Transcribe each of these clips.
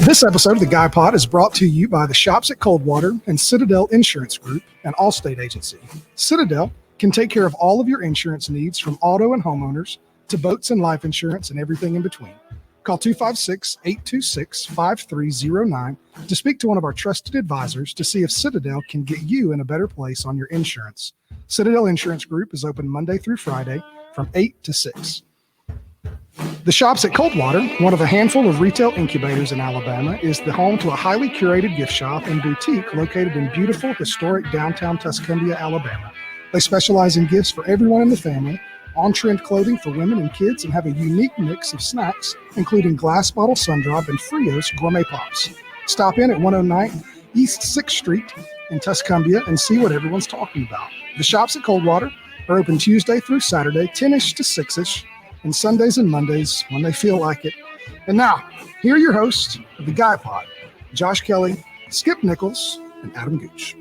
This episode of the Guy Pod is brought to you by the shops at Coldwater and Citadel Insurance Group, an Allstate agency. Citadel can take care of all of your insurance needs, from auto and homeowners to boats and life insurance and everything in between. Call 256-826-5309 to speak to one of our trusted advisors to see if Citadel can get you in a better place on your insurance. Citadel Insurance Group is open Monday through Friday from 8 to 6. The Shops at Coldwater, one of a handful of retail incubators in Alabama, is the home to a highly curated gift shop and boutique located in beautiful, historic downtown Tuscumbia, Alabama. They specialize in gifts for everyone in the family, on-trend clothing for women and kids, and have a unique mix of snacks, including glass bottle Sundrop and Frios gourmet pops. Stop in at 109 East 6th Street in Tuscumbia and see what everyone's talking about. The Shops at Coldwater are open Tuesday through Saturday, 10-ish to 6-ish, and Sundays and Mondays when they feel like it. And now, here are your hosts of the Guy Pod, Josh Kelly, Skip Nichols, and Adam Gooch.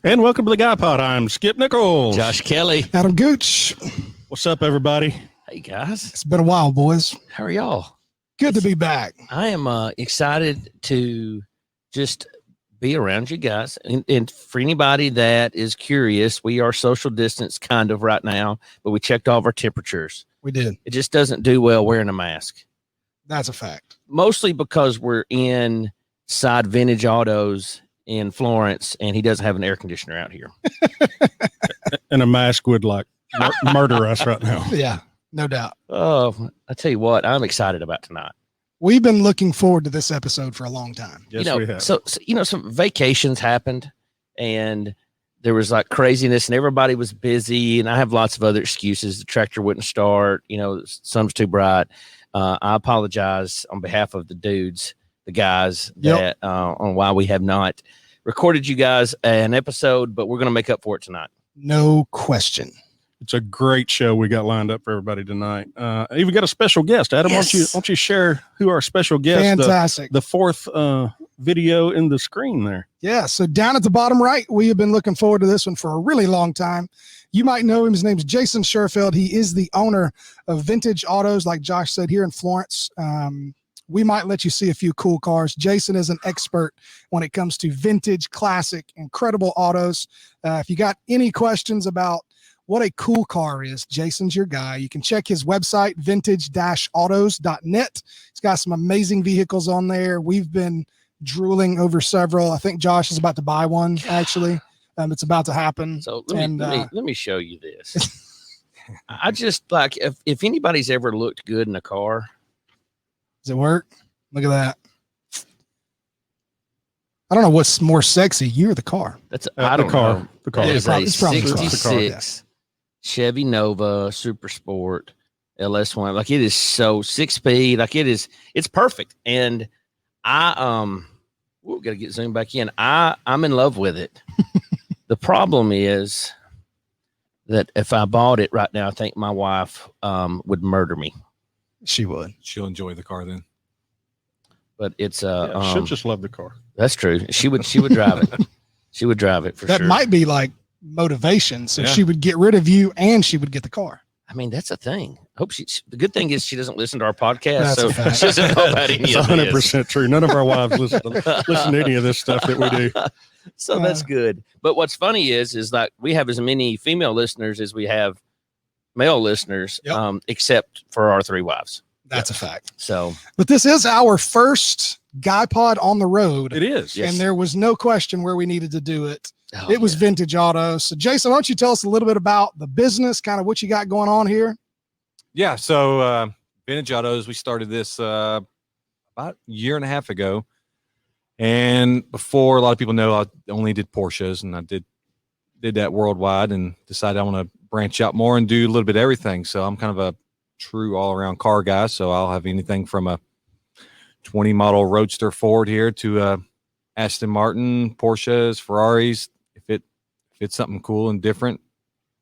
And welcome to the Guy Pod. I'm Skip Nichols. Josh Kelly. Adam Gooch. What's up, everybody? Hey, guys. It's been a while, boys. How are y'all? Good to be back. I am excited to just be around you guys. And for anybody that is curious, we are social distance kind of right now, but we checked all of our temperatures. We did. It just doesn't do well wearing a mask. That's a fact. Mostly because we're inside Vintage Autos in Florence, and he doesn't have an air conditioner out here. And a mask would murder us right now. Yeah, no doubt. Oh, I tell you what, I'm excited about tonight. We've been looking forward to this episode for a long time. Yes, we have. So some vacations happened, and there was like craziness, and everybody was busy, and I have lots of other excuses. The tractor wouldn't start, sun's too bright. I apologize on behalf of the guys that on why we have not recorded you guys an episode, but we're going to make up for it tonight. No question. It's a great show we got lined up for everybody tonight. Even got a special guest. Adam, yes. why don't you share who our special guest? Fantastic. The fourth video in the screen there. Yeah. So down at the bottom right, we have been looking forward to this one for a really long time. You might know him. His name's Jason Schurfeld. He is the owner of Vintage Autos, like Josh said, here in Florence. We might let you see a few cool cars. Jason is an expert when it comes to vintage, classic, incredible autos. If you got any questions about what a cool car is, Jason's your guy. You can check his website, vintage-autos.net. He's got some amazing vehicles on there. We've been drooling over several. I think Josh is about to buy one, actually. It's about to happen. So let me show you this. I just like, if anybody's ever looked good in a car. Does it work? Look at that. I don't know what's more sexy, you or the car. That's I don't the car. know. The car. It is it's a probably 66 Chevy Nova Super Sport LS1. Like, it is so 6-speed. Like, it's perfect. And we've got to get zoomed back in. I'm in love with it. The problem is that if I bought it right now, I think my wife would murder me. She would. She'll enjoy the car then. But it's she'll just love the car. That's true. She would drive it. She would drive it for sure. That might be like motivation. So she would get rid of you and she would get the car. I mean, that's a thing. I hope the good thing is she doesn't listen to our podcast. That's a fact. She doesn't know about any of this. 100% true. None of our wives listen to any of this stuff that we do. So that's good. But what's funny is like we have as many female listeners as we have male listeners, except for our three wives. That's a fact. So, but this is our first Guy Pod on the road. It is. And there was no question where we needed to do it. It was Vintage Autos. So Jason, why don't you tell us a little bit about the business, kind of what you got going on here? Yeah. So Vintage Autos, we started this about a year and a half ago. And before, a lot of people know I only did Porsches, and I did did that worldwide and decided I want to branch out more and do a little bit of everything. So I'm kind of a true all around car guy. So I'll have anything from a 20 model Roadster Ford here to Aston Martin, Porsches, Ferraris. If it's something cool and different,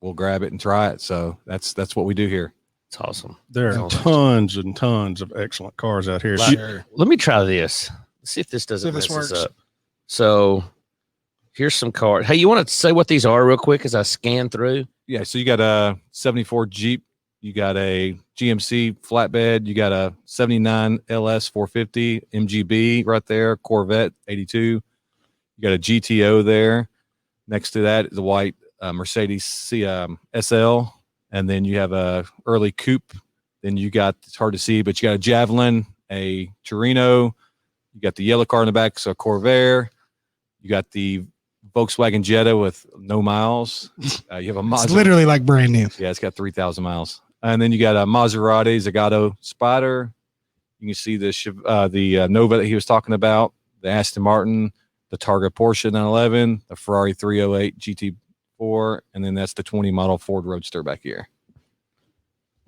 we'll grab it and try it. So that's what we do here. It's awesome. There are tons and tons of excellent cars out here. Sure. Let me try this. Let's see if this doesn't See if this mess us works. up. So here's some cars. Hey, you want to say what these are real quick as I scan through? Yeah. So you got a 74 Jeep, you got a GMC flatbed, you got a 79 LS 450 MGB right there, Corvette 82. You got a GTO there. Next to that is a white Mercedes SL. And then you have a early coupe. Then you got, it's hard to see, but you got a Javelin, a Torino. You got the yellow car in the back, so a Corvair. You got the Volkswagen Jetta with no miles. You have a Maserati. It's literally like brand new. Yeah, it's got 3,000 miles. And then you got a Maserati Zagato Spider. You can see the Nova that he was talking about, the Aston Martin, the Targa Porsche 911, the Ferrari 308 GT4, and then that's the 20 model Ford Roadster back here.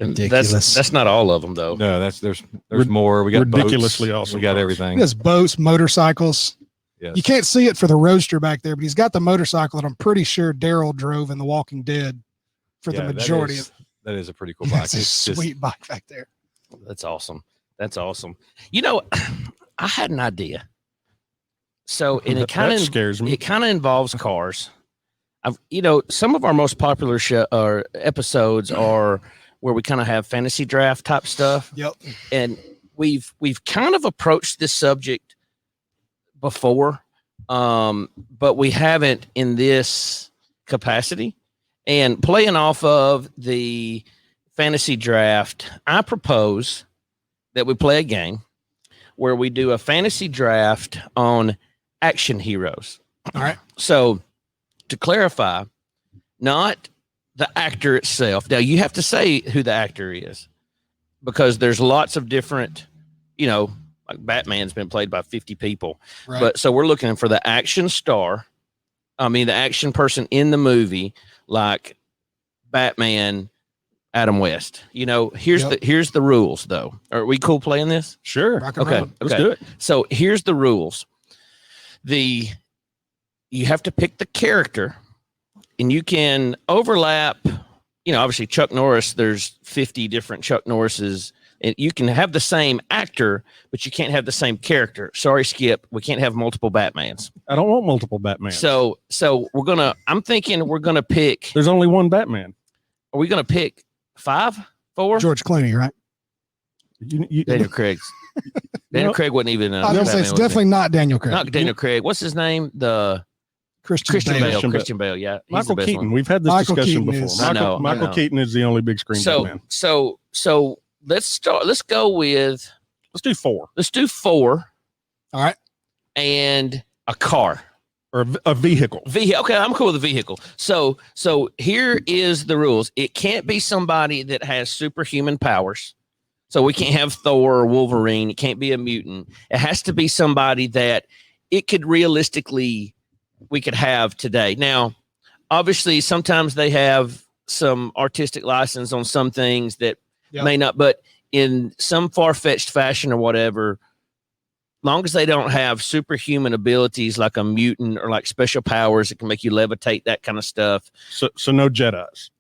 Ridiculous. That's not all of them though. No, there's more. We got ridiculously boats. awesome We got cars. everything. He has boats, motorcycles. Yes. You can't see it for the Roadster back there, but he's got the motorcycle that I'm pretty sure Daryl drove in The Walking Dead for the Yeah, majority of that is a pretty cool bike. That's a It's just- sweet bike back there. That's awesome. That's awesome. You know, I had an idea. So, and it kind That of scares me. it kind of involves cars. Some of our most popular episodes are where we kind of have fantasy draft type stuff, Yep. and we've kind of approached this subject before, but we haven't in this capacity. And playing off of the fantasy draft, I propose that we play a game where we do a fantasy draft on action heroes. All right. So, to clarify, not the actor itself. Now, you have to say who the actor is because there's lots of different, like Batman's been played by 50 people. Right. But so we're looking for the action star. I mean, the action person in the movie, like Batman, Adam West. Here's the rules, though. Are we cool playing this? Sure. Rock and Okay. roll. Let's do it. So here's the rules. You have to pick the character, and you can overlap. Obviously Chuck Norris. There's 50 different Chuck Norrises, and you can have the same actor, but you can't have the same character. Sorry, Skip. We can't have multiple Batmans. I don't want multiple Batman. So I'm thinking we're gonna pick. There's only one Batman. Are we gonna pick 5, 4? George Clooney, right? Daniel Craig. Daniel Craig wasn't even. I was gonna say it's Batman, was he? definitely not Daniel Craig. Not Daniel Craig. What's his name? The Christian Bale. Bale. Bale. Christian Bale. Yeah, he's Michael the best Keaton. one. We've had this Michael discussion Keaton before. is- I know. Michael Keaton is the only big screen Batman. So let's start. Let's go with. Let's do 4 Let's do 4 All right. and a car. or a vehicle. Okay, I'm cool with the vehicle. So here is the rules. It can't be somebody that has superhuman powers. So we can't have Thor or Wolverine. It can't be a mutant. It has to be somebody that it could realistically we could have today. Now, obviously, sometimes they have some artistic license on some things that may not, but in some far-fetched fashion or whatever, long as they don't have superhuman abilities like a mutant or like special powers that can make you levitate, that kind of stuff. So no Jedis.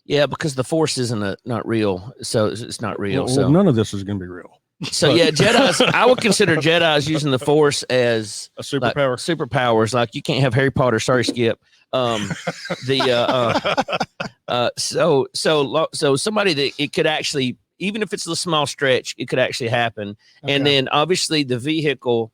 Yeah, because the Force isn't not real, so it's not real. Well, so none of this is going to be real. So yeah, Jedi's. I would consider Jedi's using the Force as A superpower. Like, superpowers. Like you can't have Harry Potter. Sorry, Skip. So somebody that it could actually, even if it's a small stretch, it could actually happen. Okay. And then obviously the vehicle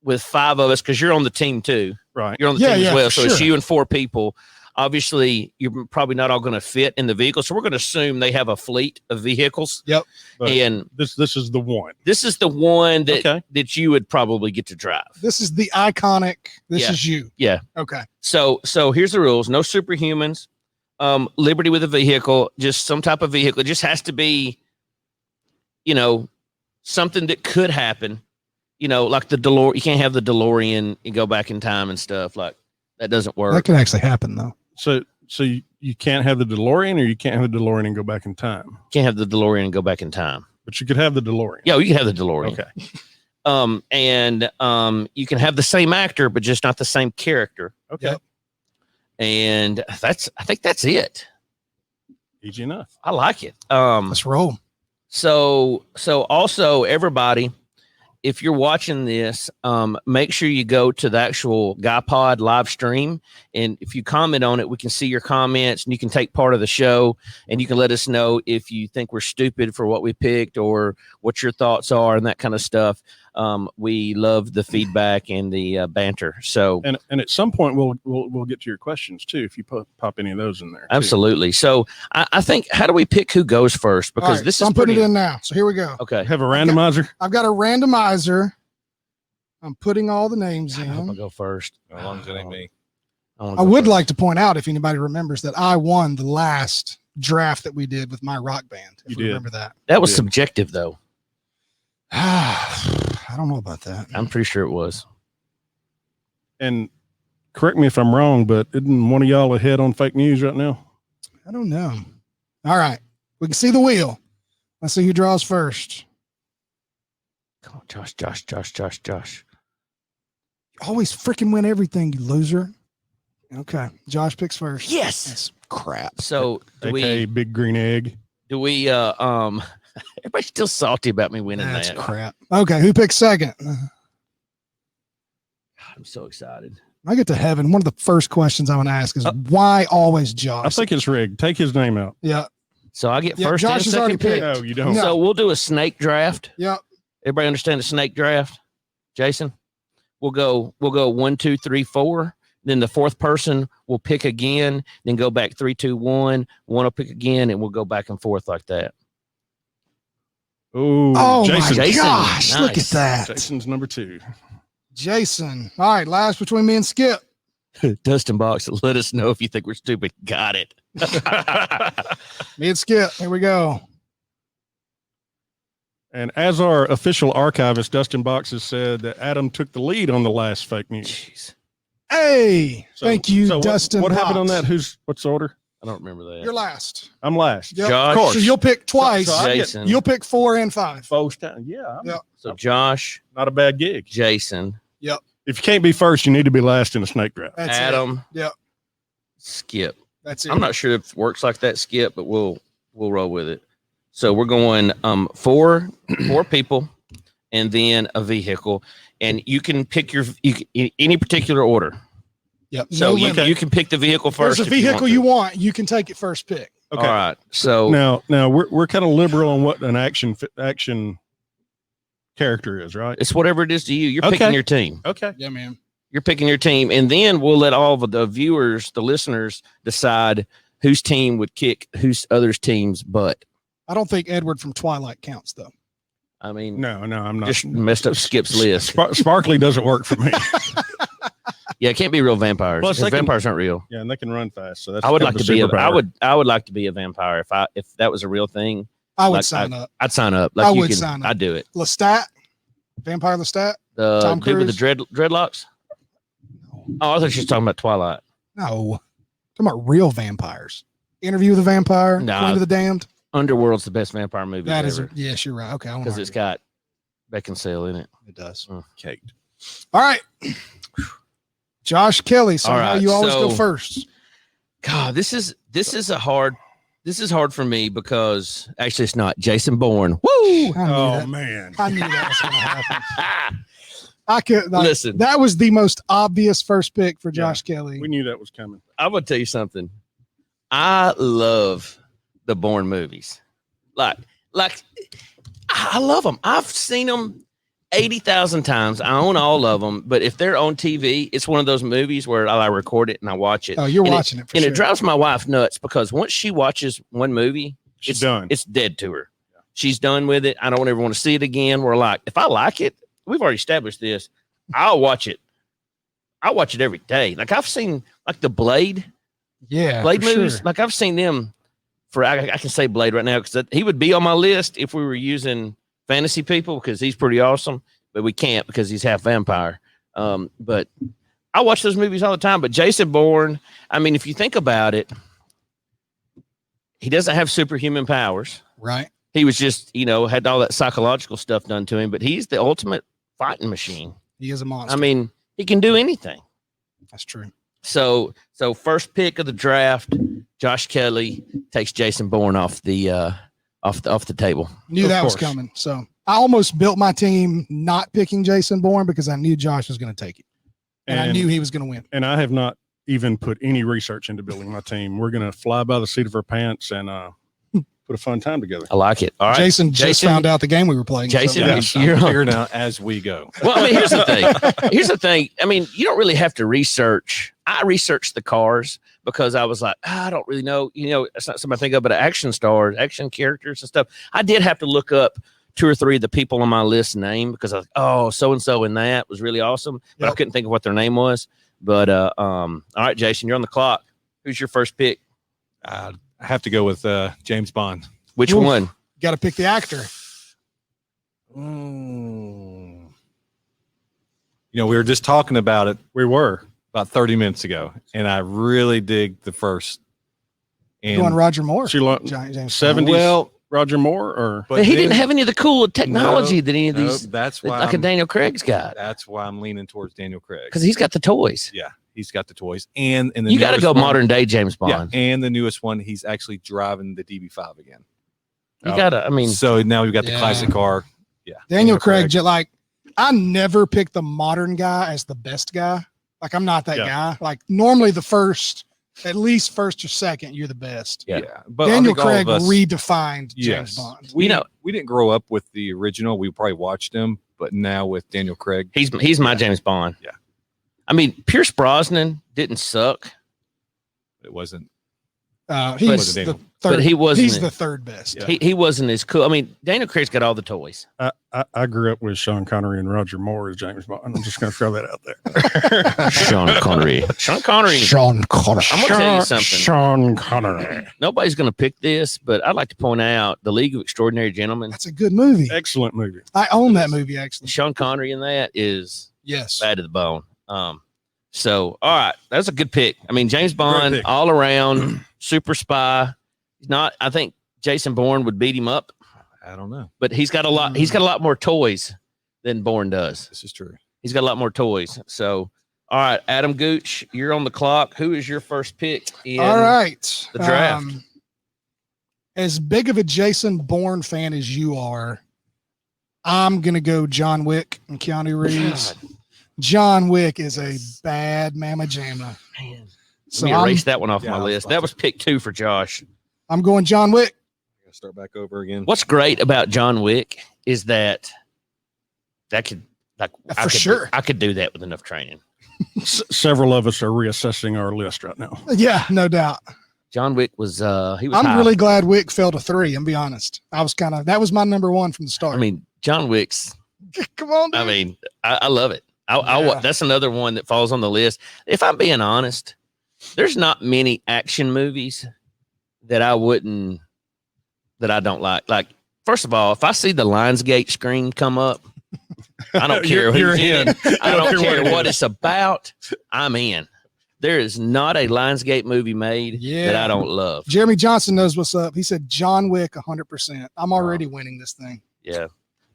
with 5 of us, because you're on the team too. Right. You're on the Yeah, team yeah, as well. for So it's sure. you and 4 people. Obviously, you're probably not all going to fit in the vehicle. So we're going to assume they have a fleet of vehicles. Yep. But And this is the one. this is the one that, Okay. that you would probably get to drive. This is the iconic. This Yeah. is you. Yeah. Okay. So here's the rules. No superhumans. Liberty with a vehicle, just some type of vehicle. It just has to be, something that could happen. you know, like the DeLorean. You can't have the DeLorean and go back in time and stuff. Like that doesn't work. That can actually happen though. So you can't have the DeLorean, or you can't have the DeLorean and go back in time. Can't have the DeLorean and go back in time. But you could have the DeLorean. Yeah, you can have the DeLorean. Okay. And you can have the same actor, but just not the same character. Okay. Yep. And I think that's it. Easy enough. I like it. Let's roll. So also everybody, if you're watching this, make sure you go to the actual Guy Pod live stream. And if you comment on it, we can see your comments and you can take part of the show and you can let us know if you think we're stupid for what we picked or what your thoughts are and that kind of stuff. We love the feedback and the banter. So, And at some point we'll get to your questions too, if you pop any of those in there. Too. absolutely. So I think, how do we pick who goes first? All Because right, this so is I'm putting pretty, it in now. So here we go. okay. Have a randomizer. I've got a randomizer. I'm putting all the names I hope I in. go first. As long as it ain't me. wanna I go would first. like to point out, if anybody remembers, that I won the last draft that we did with my rock band. If You you did. remember that. That was Yeah. subjective, though. I don't know about that. I'm pretty sure it was. And correct me if I'm wrong, but isn't one of y'all ahead on fake news right now? I don't know. All right. We can see the wheel. Let's see who draws first. Come on, Josh. You always freaking win everything, you loser. Okay. Josh picks first. Yes. That's crap. So do AKA we? big green egg. Do we? Everybody's still salty about me winning That's that. crap. Okay. Who picks second? I'm so excited. When I get to heaven, one of the first questions I'm going to ask is why always Josh? I think it's rigged. Take his name out. Yeah. So I get Yeah, first Josh and has already second pick. picked. No, you don't. No. So we'll do a snake draft. Yep. Everybody understand the snake draft? Jason? We'll go 1, 2, 3, 4. Then the fourth person will pick again, then go back 3, 2, 1. One will pick again, and we'll go back and forth like that. Ooh, Oh Jason. my Jason, gosh. Look at nice. that. Jason's number 2. Jason. All right. Last between me and Skip. Dustin Box, let us know if you think we're stupid. Got it. Me and Skip. Here we go. And as our official archivist, Dustin Box has said that Adam took the lead on the last fake news. Jeez. Hey. So- Thank you, so Dustin. What happened on Box. that? What's the order? I don't remember that. You're last. I'm last. Yep. Josh. Of course. So you'll pick twice. So I get- Jason. You'll pick 4 and 5. Both time. Yeah. Yep. So Josh, Not a bad gig. Jason, If you can't be first, you need to be last in a snake draft. That's Adam, it. Yep. Skip. That's it. I'm not sure if it works like that, Skip, but we'll roll with it. So we're going 4 people and then a vehicle, and you can pick any particular order. Yep. So No you limit. can pick the vehicle first. There's a if vehicle you you want. want. You can take it first pick. To. Okay. All right. So Now we're kind of liberal on what an action character is, right? it's whatever it is to you. You're Okay. picking your team. Okay. Yeah, man. You're picking your team, and then we'll let all of the viewers, the listeners, decide whose team would kick whose other's team's butt. I don't think Edward from Twilight counts, though. I mean, No, I'm not. just messed up Skip's list. Sparkly doesn't work for me. Yeah, it can't be real vampires. Plus, they can- Vampires aren't real. Yeah, and they can run fast. So that's I would kind like of to be. superpower. I would like to be a vampire if that was a real thing. I would Like, sign up. I'd sign up. I you would can- sign up. I'd do it. Lestat, Vampire Lestat. The Tom dude with the Cruise? dreadlocks. Oh, I thought she was talking about Twilight. No, talking about real vampires. Interview with the Vampire. Nah. Queen of the Damned. Underworld's the best vampire movie That is. ever Yes, you're right. Okay, I won't because it's argue. got Beckinsale in it. It does. Kate. All right. Josh Kelly. Somehow All right, you always go so- first. God, this is hard for me because actually it's not. Jason Bourne. Woo! I knew Oh that. man. I knew that was going to happen. I could Listen. That was the most obvious first pick for Josh Kelly. We knew that was coming. I'm gonna tell you something. I love the Bourne movies. Like I love them. I've seen them 80,000 times. I own all of them. But if they're on TV, it's one of those movies where I record it and I watch it. Oh, you're And watching it for and sure. it drives my wife nuts because once she watches one movie, She's done. it's dead to her. She's done with it. I don't ever want to see it again. We're like, if I like it, we've already established this. I'll watch it. I watch it every day. Like I've seen like the Blade yeah, Blade for movies. sure. Like I've seen them for. I can say Blade right now because he would be on my list if we were using fantasy people because he's pretty awesome. but we can't because he's half vampire. But I watch those movies all the time. But Jason Bourne, I mean, if you think about it, he doesn't have superhuman powers. Right. He was just, had all that psychological stuff done to him, but he's the ultimate fighting machine. He is a monster. I mean, he can do anything. That's true. So first pick of the draft, Josh Kelly takes Jason Bourne off the table. Knew Of that was course. coming. So I almost built my team not picking Jason Bourne because I knew Josh was going to take it. And I knew he was going to win. And I have not even put any research into building my team. We're going to fly by the seat of our pants and put a fun time together. I like it. All right, Jason just found out the game we were playing. Jason, so. you're on. Figuring out as we go. Well, I mean, here's the thing. Here's the thing. I mean, you don't really have to research. I researched the cars because I was like, I don't really know. It's not something I think of, but action stars, action characters and stuff. I did have to look up 2 or 3 of the people on my list name because I was like, oh, so-and-so in that was really awesome. But I couldn't think of what their name was. But all right, Jason, you're on the clock. Who's your first pick? I have to go with James Bond. Which Oof. one? Got to pick the actor. We were just talking about it We were. about 30 minutes ago, and I really dig the first. And Going Roger Moore. She lo- James 70s well, Roger Moore or but he then- didn't have any of the cool technology No, that any of no, these, that's why like a Daniel Craig's got, that's why I'm leaning towards Daniel Craig because he's got the toys. yeah, he's got the toys, and the You got to newest go one- modern day James Bond. Yeah, and the newest one, he's actually driving the DB5 again. You got to. I mean, So now we've got the Yeah. classic car. Yeah, Daniel Craig, I never pick the modern guy as the best guy. Like, I'm not that Yeah. guy. Like, normally at least first or second, you're the best. Yeah. But I Daniel think all Craig of us- redefined Yes. James Bond. We You know- we didn't grow up with the original. We probably watched him, but now with Daniel Craig, he's my James Bond. Yeah. I mean, Pierce Brosnan didn't suck, it wasn't. He's wasn't the Daniel. third. but he wasn't. He's the third best. Yeah. He wasn't as cool. I mean, Daniel Craig's got all the toys. I grew up with Sean Connery and Roger Moore as James Bond. I'm just going to throw that out there. Sean Connery. Sean Connery. Sean Connery. I'm gonna tell you something. Sean Connery. Nobody's going to pick this, but I'd like to point out the League of Extraordinary Gentlemen. That's a good movie. Excellent movie. I own that movie, actually. Sean Connery in that is Yes. bad to the bone. So all right, that's a good pick. I mean, James Bond pick. all around super spy. He's not. I think Jason Bourne would beat him up, I don't know. but he's got a lot. He's got a lot more toys than Bourne does. This is true. He's got a lot more toys. So all right, Adam Gooch, you're on the clock. Who is your first pick in All right. the draft? As big of a Jason Bourne fan as you are, I'm going to go John Wick and Keanu Reeves. God, John Wick is a bad mamma jamma. man. So Let me erase that one off Yeah, my I was list. about That to- was pick 2 for Josh. I'm going John Wick. Gotta start back over again. What's great about John Wick is that could For sure. I could do that with enough training. Several of us are reassessing our list right now. Yeah, no doubt. John Wick was he was I'm high. really glad Wick fell to 3. I'm be honest. that was my number 1 from the start. I mean, John Wick's. come on, dude. I mean, I love it. Yeah. That's another one that falls on the list. If I'm being honest, there's not many action movies that I don't like. Like, first of all, if I see the Lionsgate screen come up, I don't care You're who's in in. it. I don't care it what is. it's about. I'm in. There is not a Lionsgate movie made that Yeah. I don't love. Jeremy Johnson knows what's up. He said John Wick 100%. I'm already winning this thing. Yeah.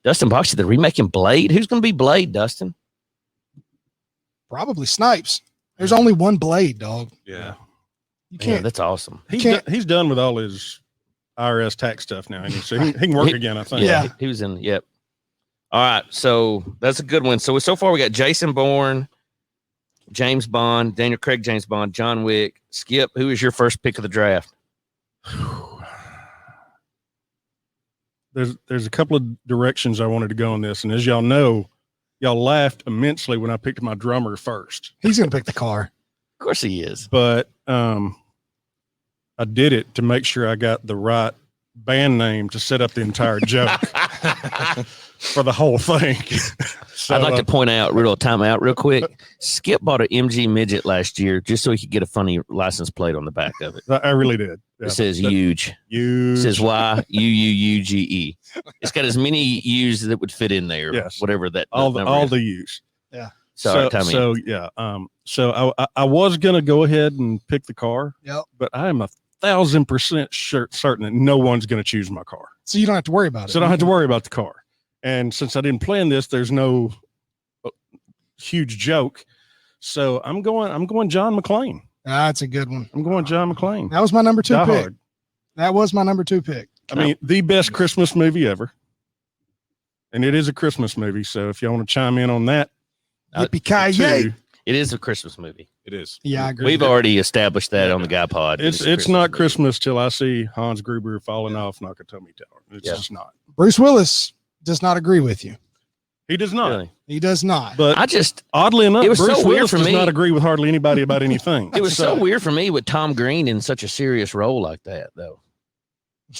Dustin Boxey, they're remaking Blade. Who's going to be Blade, Dustin? Probably Snipes. There's only one Blade, dog. Yeah. You Yeah, can't. that's awesome. He's done with all his IRS tax stuff now. And so he can work He- again, I think. Yeah. He was in. Yep. All right. So that's a good one. So far we got Jason Bourne, James Bond, Daniel Craig, James Bond, John Wick. Skip, who is your first pick of the draft? There's a couple of directions I wanted to go in this. And as y'all know, y'all laughed immensely when I picked my drummer first. He's going to pick the car. Of course he is. But I did it to make sure I got the right band name to set up the entire joke. for the whole thing. So, I'd like to point out, time out real quick. Skip bought an MG midget last year just so he could get a funny license plate on the back of it. I really did. Yeah, It says huge. huge. It says YUUUGE. It's got as many U's that would fit in there. Yes. Whatever that all number the is. U's. Sorry, Tommy. So yeah. So I was gonna go ahead and pick the car. Yep. But I am 1,000% certain that no one's gonna choose my car. So you don't have to worry about it. So I don't have to worry about the car. And since I didn't plan this, there's no huge joke. So I'm going John McClane. That's a good one. I'm going John McClane. That was my number 2 Die pick. Hard. That was my number 2 pick. I mean, the best Christmas movie ever. And it is a Christmas movie. So if y'all want to chime in on that, Yippee-ki-yay. too, It is a Christmas movie. It is. Yeah, I agree. We've already established that on the Guy Pod. it's not Christmas till I see Hans Gruber falling off Nakatomi Tower. It's Yeah. just not. Bruce Willis does not agree with you. He does not. Really. He does not. But oddly enough, it was Bruce so weird Willis for does me. not agree with hardly anybody about anything. It was so weird for me with Tom Green in such a serious role like that, though.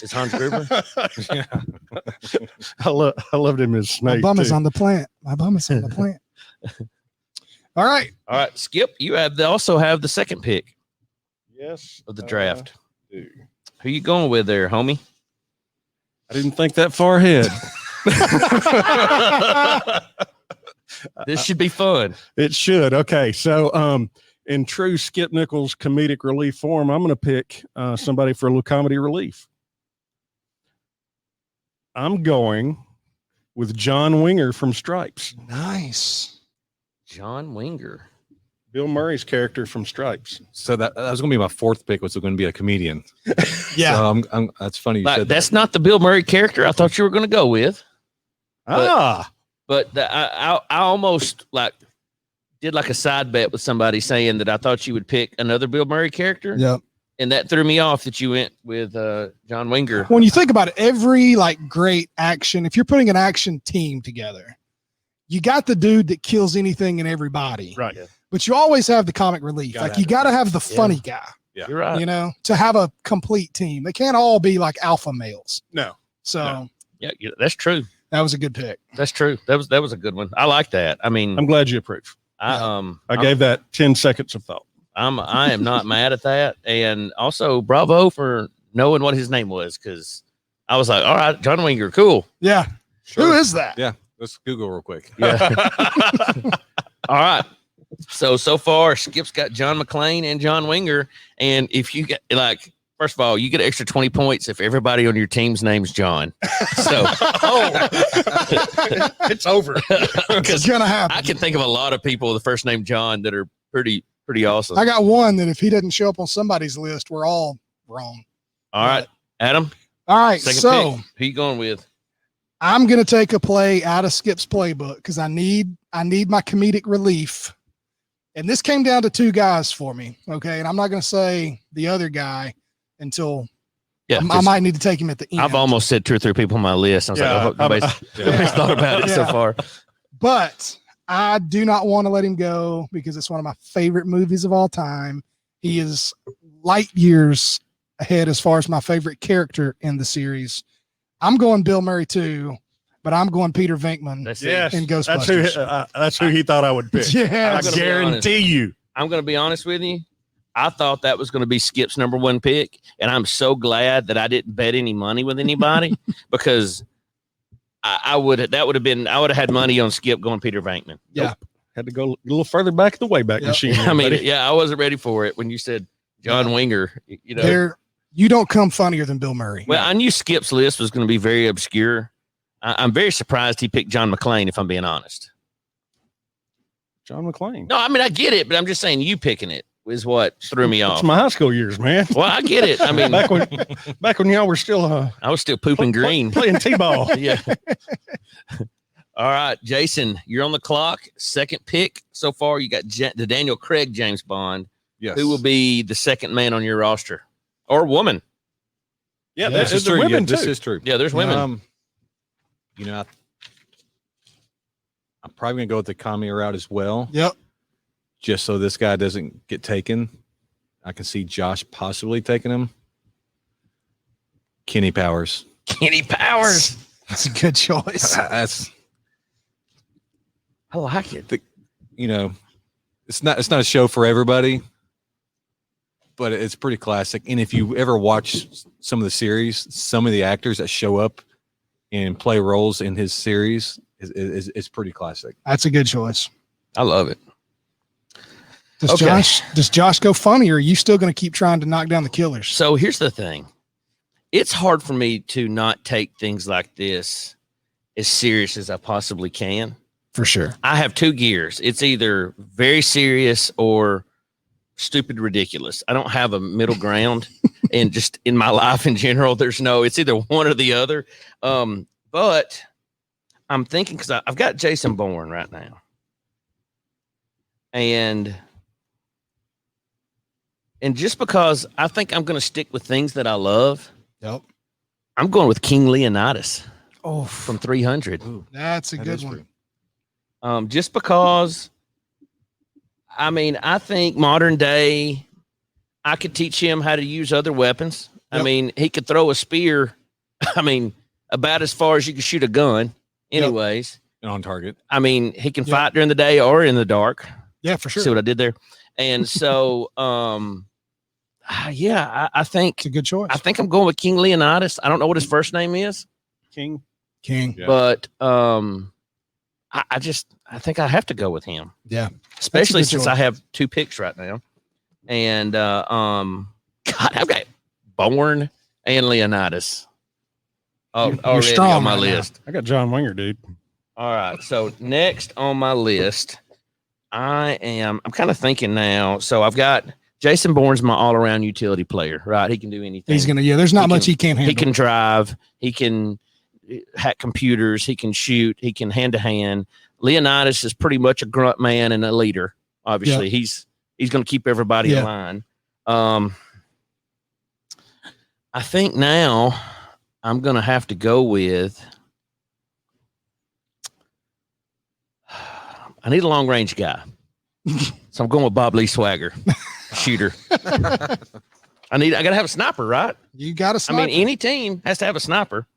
Is Hans Gruber? Yeah. I loved him as My Snake. bum is too. on the plant. My bum is on the plant. All right. All right, Skip, they also have the second pick Yes. of the draft. Dude. Who you going with there, homie? I didn't think that far ahead. This should be fun. It should. Okay. So, in true Skip Nichols comedic relief form, I'm going to pick somebody for a little comedy relief. I'm going with John Winger from Stripes. Nice. John Winger. Bill Murray's character from Stripes. So that was going to be my 4th pick. Was going to be a comedian. Yeah. So that's funny. You said That's not the Bill Murray character I thought you were going to go with. But I almost did a side bet with somebody saying that I thought you would pick another Bill Murray character. Yep. And that threw me off that you went with John Winger. When you think about it, every great action, if you're putting an action team together, you got the dude that kills anything and everybody. Right. Yeah. But you always have the comic relief. You got to have the funny guy, Yeah. You're right. to have a complete team. They can't all be like alpha males. No. So Yeah, that's true. that was a good pick. That's true. That was a good one. I like that. I mean, I'm glad you approve. I gave that 10 seconds of thought. I am not mad at that. And also bravo for knowing what his name was, because I was like, all right, John Winger, cool. Yeah. Sure. Who is that? Yeah. Let's Google real quick. Yeah. All right. So far, Skip's got John McClane and John Winger. And if you get first of all, you get an extra 20 points if everybody on your team's name's John. So It's over. It's going to happen. I can think of a lot of people with the first name John that are pretty awesome. I got one that if he doesn't show up on somebody's list, we're all wrong. All right, Adam. All right. Second So pick. Who you going with? I'm going to take a play out of Skip's playbook because I need my comedic relief. And this came down to 2 guys for me. Okay. And I'm not going to say the other guy until Yeah, I might need to take him at the end. I've almost said 2 or 3 people on my list. I was like, I hope nobody's thought about it so Yeah. far. But I do not want to let him go because it's one of my favorite movies of all time. He is light years ahead as far as my favorite character in the series. I'm going Bill Murray too, but I'm going Peter Venkman. That's Yes. in That's Ghostbusters. that's who he thought I would pick. Yeah. I gonna be guarantee you. I'm going to be honest with you. I thought that was going to be Skip's number 1 pick, and I'm so glad that I didn't bet any money with anybody because I would have had money on Skip going Peter Venkman. Yeah. Had to go a little further back the Wayback Yep. Machine. I mean, buddy. yeah, I wasn't ready for it when you said John Winger. You know, You don't come funnier than Bill Murray. well, I knew Skip's list was going to be very obscure. I'm very surprised he picked John McClane, if I'm being honest. John McClane. No, I mean, I get it, but I'm just saying you picking it is what threw me off. It's my high school years, man. Well, I get it. I mean, back when y'all were still I was still pooping green. playing t-ball. Yeah. All right, Jason, you're on the clock. Second pick so far. You got the Daniel Craig James Bond. Yes. Who will be the second man on your roster or woman? Yeah, This is the true. women This too. is true. Yeah, there's women. I'm probably gonna go with the comedy route as well, Yep. just so this guy doesn't get taken. I can see Josh possibly taking him. Kenny Powers. Kenny Powers. That's a good choice. That's I like it. it's not a show for everybody, but it's pretty classic. And if you ever watch some of the series, some of the actors that show up and play roles in his series is pretty classic. That's a good choice. I love it. Does Josh go funny, or are you still going to keep trying to knock down the killers? So here's the thing. It's hard for me to not take things like this as serious as I possibly can. For sure. I have two gears. It's either very serious or stupid ridiculous. I don't have a middle ground. And just in my life in general, it's either one or the other. But I'm thinking, because I've got Jason Bourne right now. And just because I think I'm going to stick with things that I love, Yep. I'm going with King Leonidas Oh, from 300. Ooh, that's a that good is one. pretty- Just because, I think modern day, I could teach him how to use other weapons. Yep. He could throw a spear, about as far as you can shoot a gun. Anyways, And on target. He can fight during the day or in the dark. Yeah, for sure. See what I did there? And so, I think It's a good choice. I think I'm going with King Leonidas. I don't know what his first name is, King. Yeah. but I think I have to go with him. Yeah. Especially good since choice. I have two picks right now. And God, I've got Bourne and Leonidas. You're Already strong on my right now. list. I got John Winger, dude. All right. So next on my list, I'm kind of thinking now. So I've got Jason Bourne's my all-around utility player, right? He can do anything. He's gonna. Yeah, there's not He much can- he can't handle. He can drive. He can hack computers. He can shoot. He can hand-to-hand. Leonidas is pretty much a grunt man and a leader. Obviously, he's going to keep everybody in line. I think now I'm going to have to go with. I need a long-range guy, so I'm going with Bob Lee Swagger, shooter. I got to have a sniper, right? You got to. Any team has to have a sniper.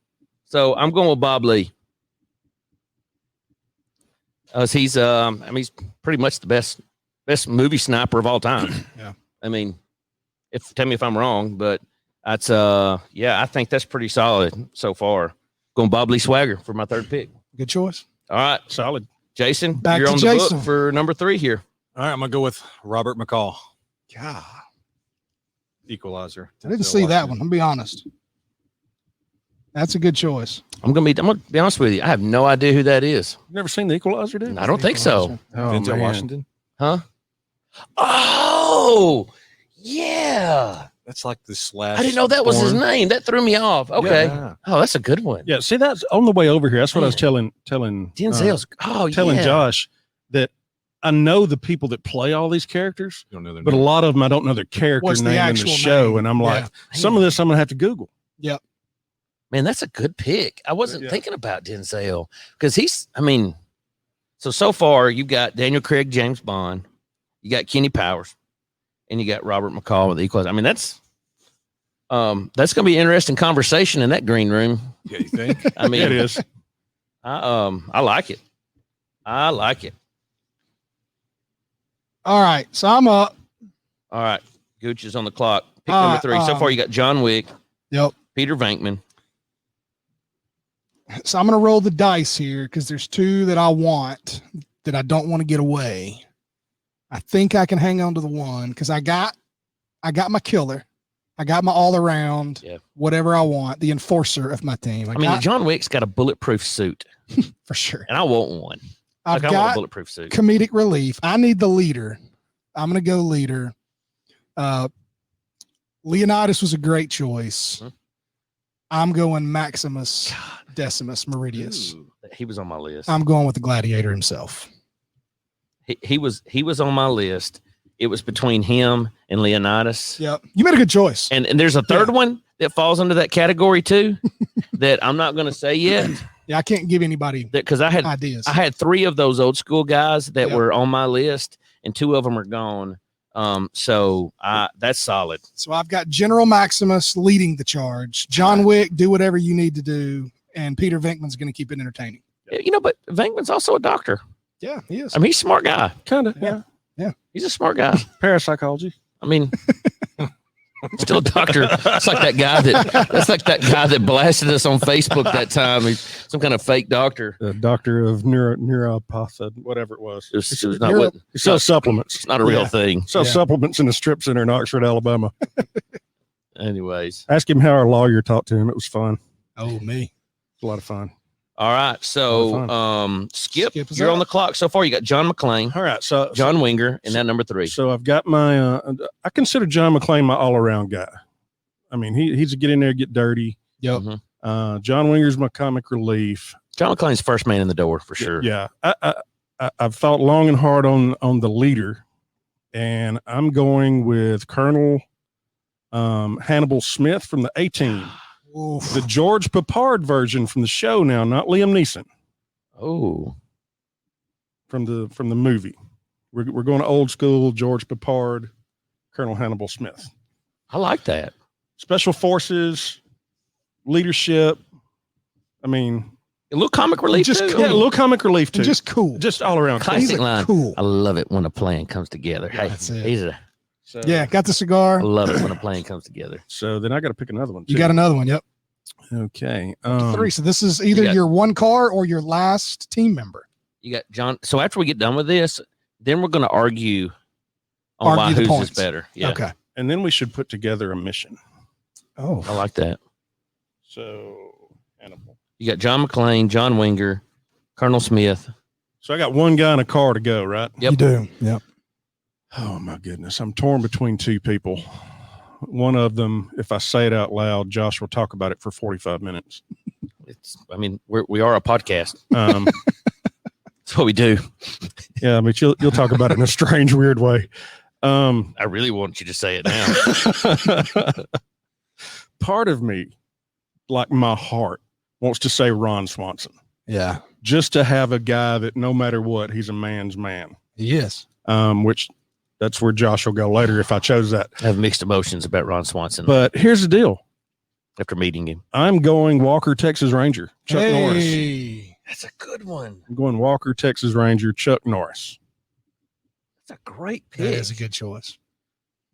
So I'm going with Bob Lee. He's pretty much the best movie sniper of all time. Yeah. Tell me if I'm wrong, but that's I think that's pretty solid so far. Going Bob Lee Swagger for my third pick. Good choice. All right, Solid. Jason, Back you're to on the Jason. book for number 3 here. All right, I'm gonna go with Robert McCall, God, Equalizer. I didn't see that one. I'll be honest. That's a good choice. I'm gonna be honest with you. I have no idea who that is. Never seen the Equalizer, dude? I don't think so. Oh, Denzel man. Washington. Huh? Oh, yeah. That's like the slash. I didn't know that was his Bourne. name. That threw me off. Okay. Yeah. Oh, that's a good one. Yeah, see, that's on the way over here. That's what I was Man. telling Denzel's. telling yeah. Josh that I know the people that play all these characters, You don't know their but a name. lot of them I don't know their character What's the name in the actual show, name? and I'm like, Yeah. some of this I'm gonna have to Google. Man, that's a good pick. I wasn't Yeah. thinking about Denzel because so far you've got Daniel Craig, James Bond, you got Kenny Powers, and you got Robert McCall with the Equalizer. That's going to be an interesting conversation in that green room. Yeah, you think? It is. I like it. I like it. All right, so I'm up. All right. Gooch is on the clock. Pick number 3. So far you got John Wick, Yep. Peter Venkman. So I'm gonna roll the dice here because there's two that I want that I don't want to get away. I think I can hang on to the one because I got my killer. I got my all around, whatever I want, the enforcer of my team. John Wick's got a bulletproof suit, for sure. and I want one. I've I want a got bulletproof suit. comedic relief. I need the leader. I'm going to go leader. Leonidas was a great choice. Mhm. I'm going Maximus Decimus Meridius. Ooh, he was on my list. I'm going with the gladiator himself. He was on my list. It was between him and Leonidas. Yep. You made a good choice. And there's a third one that falls under that category too that I'm not going to say yet Yeah, I can't give anybody because I ideas. had 3 of those old school guys that Yep. were on my list and 2 of them are gone. So that's solid. So I've got General Maximus leading the charge. John Wick, do whatever you need to do. and Peter Venkman's going to keep it entertaining. You know, but Venkman's also a doctor. Yeah, he is. I mean, he's a smart guy. Kind of. Yeah. Yeah. He's a smart guy. Parapsychology. I mean, still a doctor. That's like that guy that blasted us on Facebook that time. He's some kind of fake doctor. The doctor of neuropathy, whatever it was. It was not what, He sells supplements. it's not a real thing. Sells supplements in a strip center in Oxford, Alabama. Anyways. Ask him how our lawyer talked to him. It was fun. Oh, me. It's a lot of fun. All right. So, Skip is you're up. on the clock so far. You got John McClane, All right. So John Winger, and that number 3. So I've got my. I consider John McClane my all-around guy. I mean, he's a get in there, get dirty. Yep. John Winger's my comic relief. John McClane's first man in the door for sure. Yeah. I've thought long and hard on the leader, and I'm going with Colonel Hannibal Smith from the A-Team. Oof. The George Papard version from the show now, not Liam Neeson Oh, from the movie. We're going to old school George Papard, Colonel Hannibal Smith. I like that. Special forces, leadership. I mean, A little comic relief. Just too. cool. yeah, a little comic relief too. And just cool. Just all around. cool. Classic He's a line. cool. I love it when a plan comes together. Hey, That's it. he's a. So, Yeah, got the I cigar. love it when a plan comes together. So then I got to pick another one. You too. got another one. Yep. Okay. 3. So this is either you got- your one car or your last team member. You got John. So after we get done with this, then we're going to argue on why Argue the whose points. is better. Yeah, Okay. And then we should put together a mission. Oh, I like that. So Hannibal. You got John McClane, John Winger, Colonel Smith. So I got one guy in a car to go, right? Yep. you do. Yep. Oh my goodness. I'm torn between two people. One of them, if I say it out loud, Josh will talk about it for 45 minutes. I mean, we are a podcast. Um, That's what we do. yeah, but you'll talk about it in a strange, weird way. I really want you to say it now. Part of me, like my heart, wants to say Ron Swanson, Yeah. just to have a guy that no matter what, he's a man's man. He is. Which that's where Josh will go later if I chose that. I have mixed emotions about Ron Swanson But here's the deal. after meeting him. I'm going Walker, Texas Ranger, Chuck Norris. Hey. That's a good one. I'm going Walker, Texas Ranger, Chuck Norris. That's a great That pick. is a good choice.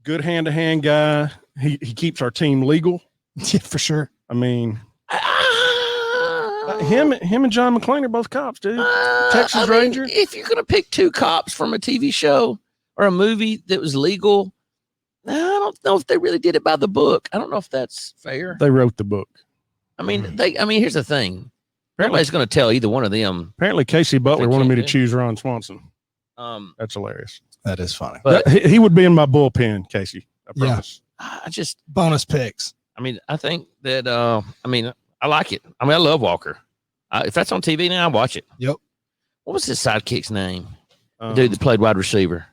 Good hand-to-hand guy. He keeps our team legal. Yeah, for sure. I mean, Ah. him and John McClane are both cops, dude. Texas I mean, Ranger? if you're gonna pick two cops from a TV show or a movie that was legal, I don't know if they really did it by the book. I don't know if that's fair. They wrote the book. I mean, here's the thing. Nobody's gonna tell either one of them. Apparently, Casey Butler They wanted me can't to do. choose Ron Swanson. Um, That's hilarious. That is funny. but He would be in my bullpen, Casey. I Yeah. promise. Bonus picks. I think that I like it. I mean, I love Walker. If that's on TV now, I watch it. Yep. What was his sidekick's name? The Um, dude that played wide receiver.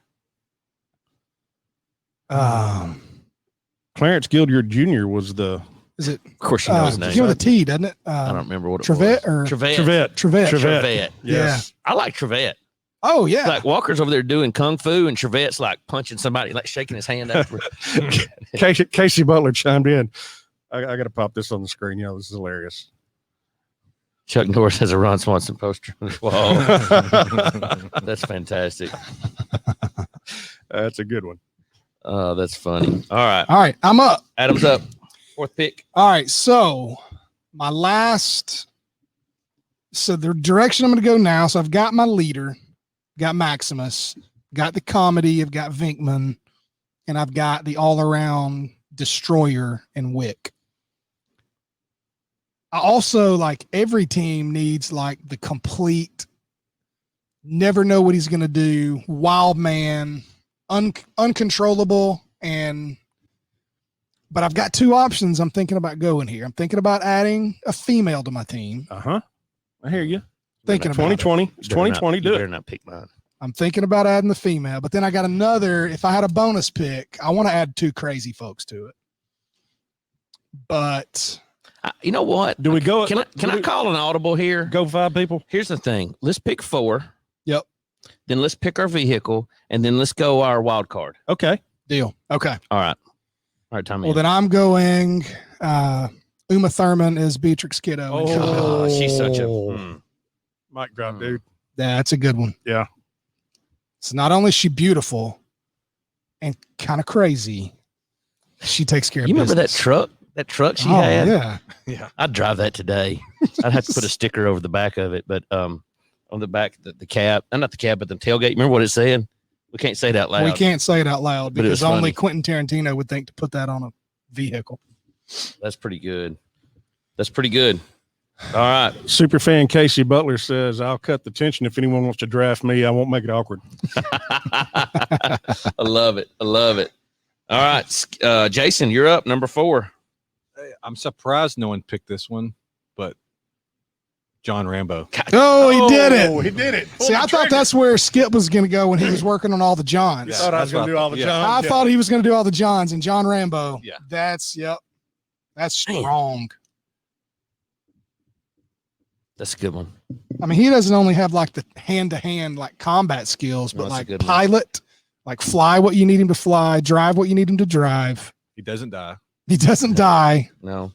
Clarence Gilliard Jr. was the Is it Of course, you know his name. begin with a T, doesn't it? I don't remember what it Trevette was. or Trevette. Trevette. Trevette. Trevette. Trevette. Yes. I like Trevette. Oh yeah. Like Walker's over there doing kung fu, and Trevette's like punching somebody, like shaking his hand after. Casey Butler chimed in. I got to pop this on the screen. Yeah, this is hilarious. Chuck Norris has a Ron Swanson poster on his wall. That's fantastic. That's a good one. Oh, that's funny. All right. All right, I'm up. Adam's up. Fourth pick. All right, so my last. So the direction I'm going to go now. So I've got my leader, got Maximus, got the comedy, I've got Vinkman, and I've got the all-around destroyer and Wick. I also like every team needs like the complete, never know what he's going to do, wild man, uncontrollable, but I've got two options I'm thinking about going here. I'm thinking about adding a female to my team. I hear you. Thinking about it. 2020. It's 2020. You Do better it. not pick mine. I'm thinking about adding the female, but then I got another. If I had a bonus pick, I want to add two crazy folks to it. But You know what? Do we go? Can I call an audible here? go 5 people? Here's the thing. Let's pick 4. Yep. Then let's pick our vehicle, and then let's go our wild card. Okay. deal. Okay. All right. All right, Tommy. Well, then I'm going Uma Thurman is Beatrix Kiddo. in Schurfeld. Oh, she's such a. Mic drop, dude. Yeah, that's a good one. Yeah. So not only is she beautiful and kind of crazy, she takes care of You remember that business. truck? That truck she Oh, had? yeah. Yeah. I'd drive that today. I'd have to put a sticker over the back of it, but on the back, the cab, not the cab, but the tailgate. Remember what it said? We can't say that loud. We can't say it out loud But it was because only funny. Quentin Tarantino would think to put that on a vehicle. That's pretty good. That's pretty good. All right. Superfan Casey Butler says, I'll cut the tension if anyone wants to draft me. I won't make it awkward. I love it. I love it. All right. Jason, you're up. Number 4. I'm surprised no one picked this one, but John Rambo. Oh, he did it. He did it. See, I thought that's where Skip was going to go when he was working on all the Johns. I thought I was going to do all the Yeah. Johns. I thought he was going to do all the Johns and John Rambo. Yeah. That's Man. strong. That's a good one. I mean, he doesn't only have like the hand-to-hand like combat skills, No, but that's a like good one. pilot, like fly what you need him to fly, drive what you need him to drive. He doesn't die. He doesn't die. No.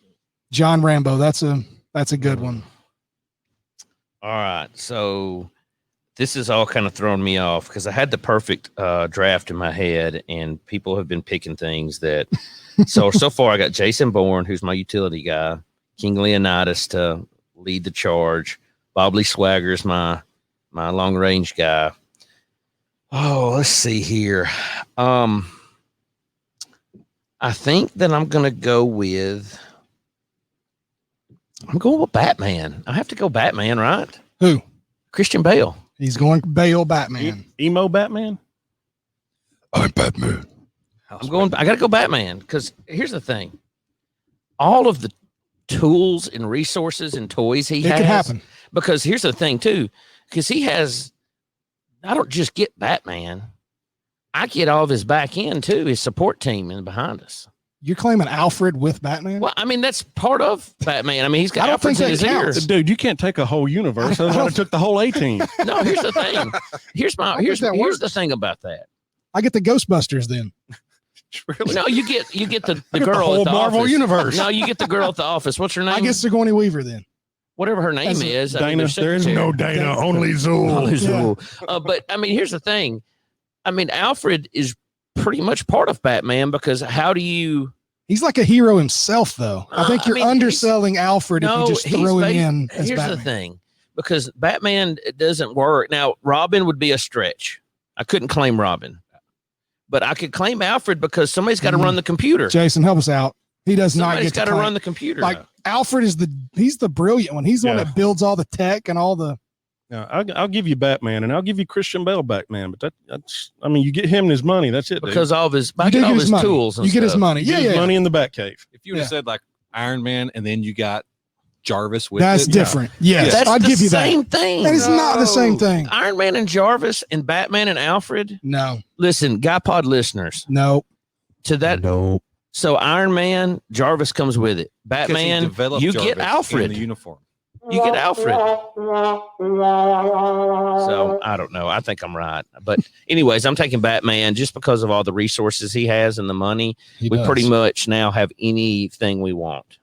John Rambo. That's a good one. All right. So this is all kind of throwing me off because I had the perfect draft in my head, and people have been picking things that. So far, I got Jason Bourne, who's my utility guy, King Leonidas to lead the charge. Bobley Swagger's my long range guy. Oh, let's see here. I think that I'm going with Batman. I have to go Batman, right? Who? Christian Bale. He's going Bale Batman. Emo Batman? I'm Batman. I got to go Batman because here's the thing. All of the tools and resources and toys he It has. could happen. Because here's the thing too, because he has, I don't just get Batman. I get all of his back end too, his support team and behind us. You're claiming Alfred with Batman? Well, I mean, that's part of Batman. I mean, he's got I don't Alfred's think in that his counts. ears. Dude, you can't take a whole universe. That's why it took the whole A-team. No, here's the thing. Here's think that here's the works. thing about that. I get the Ghostbusters then. Really? No, you get the I get girl the whole at the Marvel office. universe. No, you get the girl at the office. What's her name? I guess Sigourney Weaver then. Whatever her name That's is. Dana. their There is secretary. no Dana, only Zool. Only Yeah. Zool. But I mean, here's the thing. I mean, Alfred is pretty much part of Batman because how do you? He's like a hero himself, though. I think I you're mean, he's- underselling Alfred if you just throw him in as Here's Batman. the thing, because Batman it doesn't work. Now, Robin would be a stretch. I couldn't claim Robin, but I could claim Alfred because somebody's got to run the computer. Jason, help us out. He does not Somebody's get to got to claim. run the computer. Like Alfred is he's the brilliant one. He's the one Yeah. that builds all the tech and all the. Now, I'll give you Batman, and I'll give you Christian Bale Batman. But that's, I mean, you get him and his money. That's it. because all of his, I You do get all get his his money. tools. And You get his stuff. money. Yeah, yeah. money in the Batcave. If you would have Yeah. said like Iron Man and then you got Jarvis with That's it, different. Yes, That's I'd the give you same that. thing. That is not the same thing. Iron Man and Jarvis and Batman and Alfred. No, Listen, Guy Pod listeners, no. to that. No. So Iron Man, Jarvis comes with it. because he Batman, developed you Jarvis get in Alfred. the uniform. You get Alfred. So I don't know. I think I'm right. But anyways, I'm taking Batman just because of all the resources he has and the money. He We does. pretty much now have anything we want.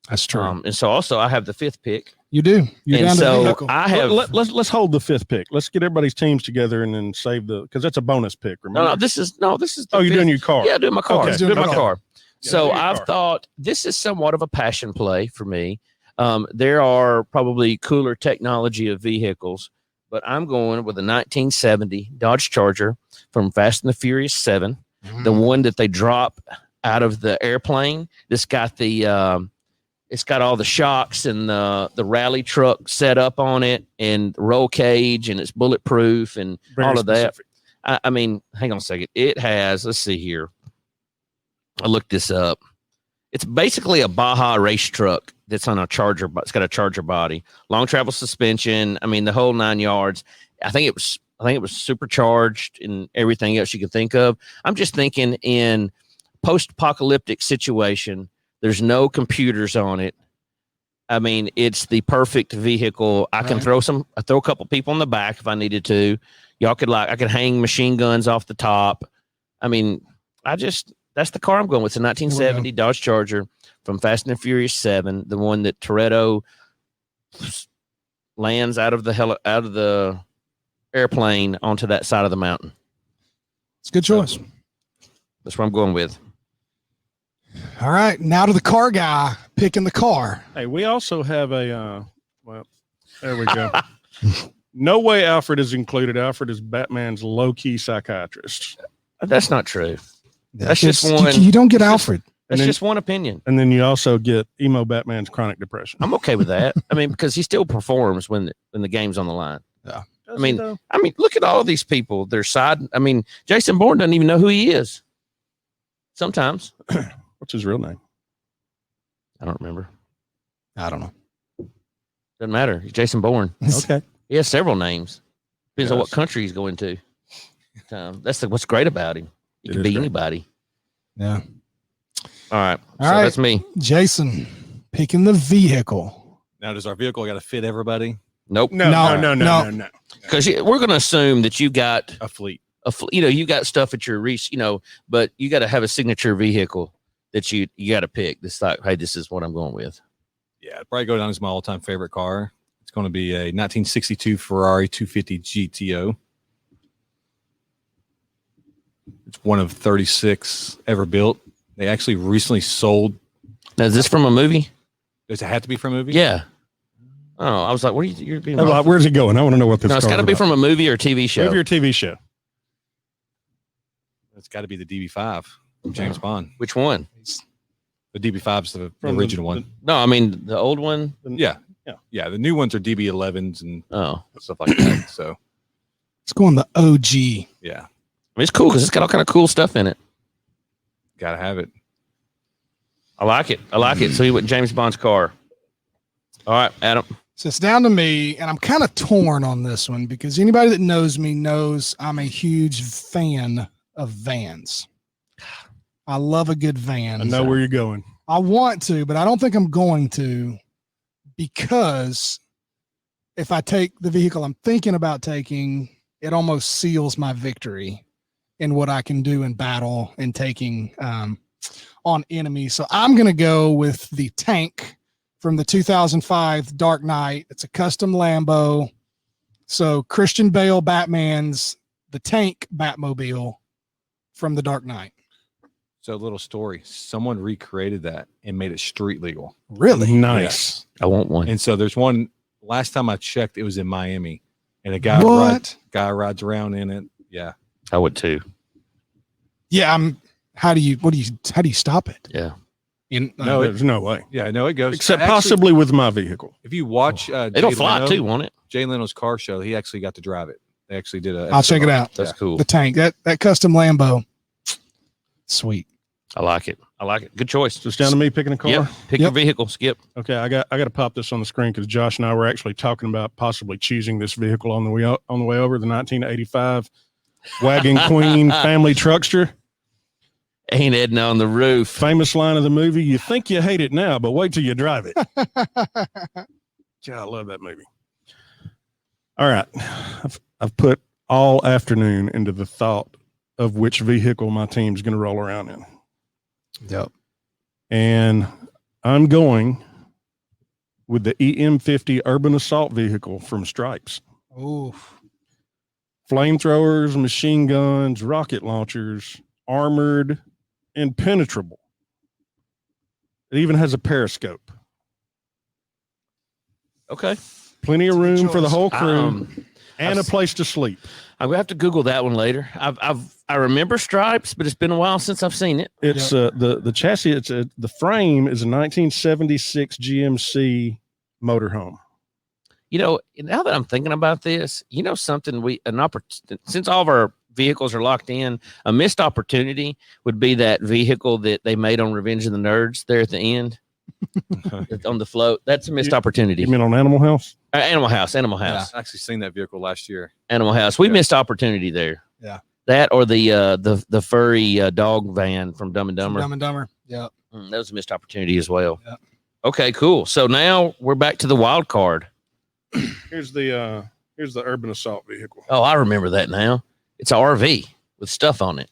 That's true. And so also I have the 5th pick. You do. You're and down to so vehicle. I have Let's hold the 5th pick. Let's get everybody's teams together and then save because that's a bonus pick. Remember? this is the Oh, you're 5th. doing your car. Yeah, doing my car. Okay. Doing my Okay. car. Yeah, So do your I've car. thought this is somewhat of a passion play for me. There are probably cooler technology of vehicles, but I'm going with a 1970 Dodge Charger from Fast and the Furious 7, the one that they drop out of the airplane. It's got it's got all the shocks and the rally truck set up on it and roll cage, and it's bulletproof and Very all of that. specific. I mean, hang on a second. It has, let's see here. I looked this up. It's basically a Baja race truck that's on a Charger, but it's got a Charger body, long travel suspension. I mean, the whole 9 yards. I think it was supercharged and everything else you could think of. I'm just thinking in post-apocalyptic situation, there's no computers on it. I mean, it's the perfect vehicle. I can Right. throw a couple people in the back if I needed to. Y'all could I could hang machine guns off the top. I mean, That's the car I'm going with. It's a 1970 Dodge Charger from Fast and the Furious 7, the one that Toretto lands out of the airplane onto that side of the mountain. It's a good choice. That's what I'm going with. All right, now to the car guy picking the car. Hey, we also have a well, there we go. No way Alfred is included. Alfred is Batman's low-key psychiatrist. That's not true. That's just You- one. You don't get Alfred. That's then- just one opinion. And then you also get emo Batman's chronic depression. I'm okay with that. I mean, because he still performs when the game's on the line. Does I he, mean, though? look at all of these people. Their side. I mean, Jason Bourne doesn't even know who he is. Sometimes What's his real name? I don't remember. I don't know. Doesn't matter. He's Jason Bourne. Okay. He has several names. Depends on what Yes. country he's going to. That's what's great about him. He It can is be great. anybody. Yeah. All right. All So right. that's me. Jason picking the vehicle. Now, does our vehicle got to fit everybody? Nope. No. Because we're going to assume that you got A fleet. you got stuff at your reach, but you got to have a signature vehicle that you got to pick. This like, hey, this is what I'm going with. Yeah, it'd probably go down as my all-time favorite car. It's going to be a 1962 Ferrari 250 GTO. It's one of 36 ever built. They actually recently sold. Now, is this from a movie? Does it have to be from a movie? Yeah. Oh, I was like, what are you're being? Where's it going? I want to know what this No, it's got to be from a movie or TV show. Maybe your TV show. It's got to be the DB5 from James Bond. Which one? The DB5 is the From original one. No, I mean the old one. Yeah. The new ones are DB11s and Oh, stuff like that. So, It's going the OG. yeah, I mean, it's cool because it's got all kind of cool stuff in it. got to have it. I like it. So he went James Bond's car. All right, Adam. So it's down to me, and I'm kind of torn on this one because anybody that knows me knows I'm a huge fan of vans. I love a good van. I know where you're going. I want to, but I don't think I'm going to because if I take the vehicle I'm thinking about taking, it almost seals my victory in what I can do in battle and taking on enemies. So I'm going to go with the tank from the 2005 Dark Knight. It's a custom Lambo. So Christian Bale Batman's the tank Batmobile from the Dark Knight. So, a little story. Someone recreated that and made it street legal. Really? Nice. I want one. And so, there's one. Last time I checked, it was in Miami, and a guy rides around in it. Yeah, I would too. Yeah. How do you stop it? Yeah. No, There's no way. yeah. No, it goes. Except Actually, possibly with my vehicle. if you watch, It'll fly too, won't it? Jay Leno's car show. He actually got to drive it. They actually did a. I'll check it out. That's Yeah. cool. The tank, that custom Lambo. Sweet. I like it. Good choice. So it's down to me picking a car. Yep. Pick your vehicle. Skip. Okay, I got to pop this on the screen because Josh and I were actually talking about possibly choosing this vehicle on the way over, the 1985 Wagon Queen family truckster. Ain't Edna on the roof. Famous line of the movie: "You think you hate it now, but wait till you drive it." God, I love that movie. All right, I've put all afternoon into the thought of which vehicle my team's going to roll around in. Yep. And I'm going with the EM50 urban assault vehicle from Stripes. Oh, Flamethrowers, machine guns, rocket launchers, armored, impenetrable. It even has a periscope. Okay. Plenty of room for the whole crew and I've a place to sleep. I'm gonna have to Google that one later. I remember Stripes, but it's been a while since I've seen it. It's the chassis. The frame is a 1976 GMC motorhome. Now that I'm thinking about this, something since all of our vehicles are locked in, a missed opportunity would be that vehicle that they made on Revenge of the Nerds there at the end. On the float. That's a missed opportunity. You mean on Animal House? Animal House. Yeah, I actually seen that vehicle last year. Animal House. We missed opportunity there. Yeah. That or the furry dog van from Dumb and Dumber. Dumb and Dumber. Yeah. That was a missed opportunity as well. Yeah. Okay, cool. So now we're back to the wild card. Here's the urban assault vehicle. Oh, I remember that now. It's an RV with stuff on it.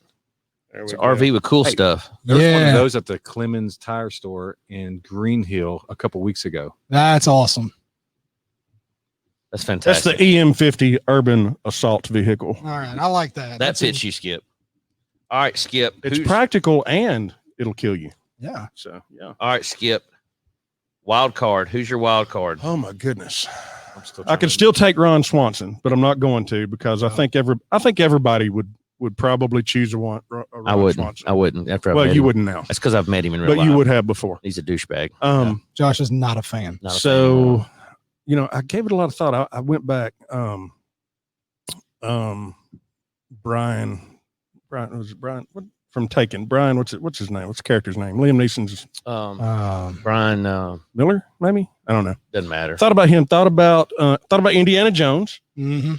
There we It's an go. RV with cool Hey. stuff. There was one Yeah. of those at the Clemens Tire Store in Green Hill a couple weeks ago. That's awesome. That's That's fantastic. the EM50 urban assault vehicle. All right. I like that. that That's fits you, Skip. All right, Skip. It's Who's- practical and it'll kill you. Yeah. So yeah. All right, Skip. Wild card. Who's your wild card? Oh my goodness. I'm still I could still take Ron Swanson, but I'm not going to because I think everybody would probably choose a Ron I wouldn't. Swanson. I wouldn't. After I've Well, met you him. wouldn't now, That's because I've met him in real but life. you would have before. He's a douchebag. Josh is not a fan. Not a fan So, anymore. I gave it a lot of thought. I went back. Brian, was it Brian? What from Taken? Brian, what's his name? What's the character's name? Liam Neeson's Brian Miller, maybe. I don't know. doesn't matter. Thought about him. Thought about Indiana Jones. Mm-hmm.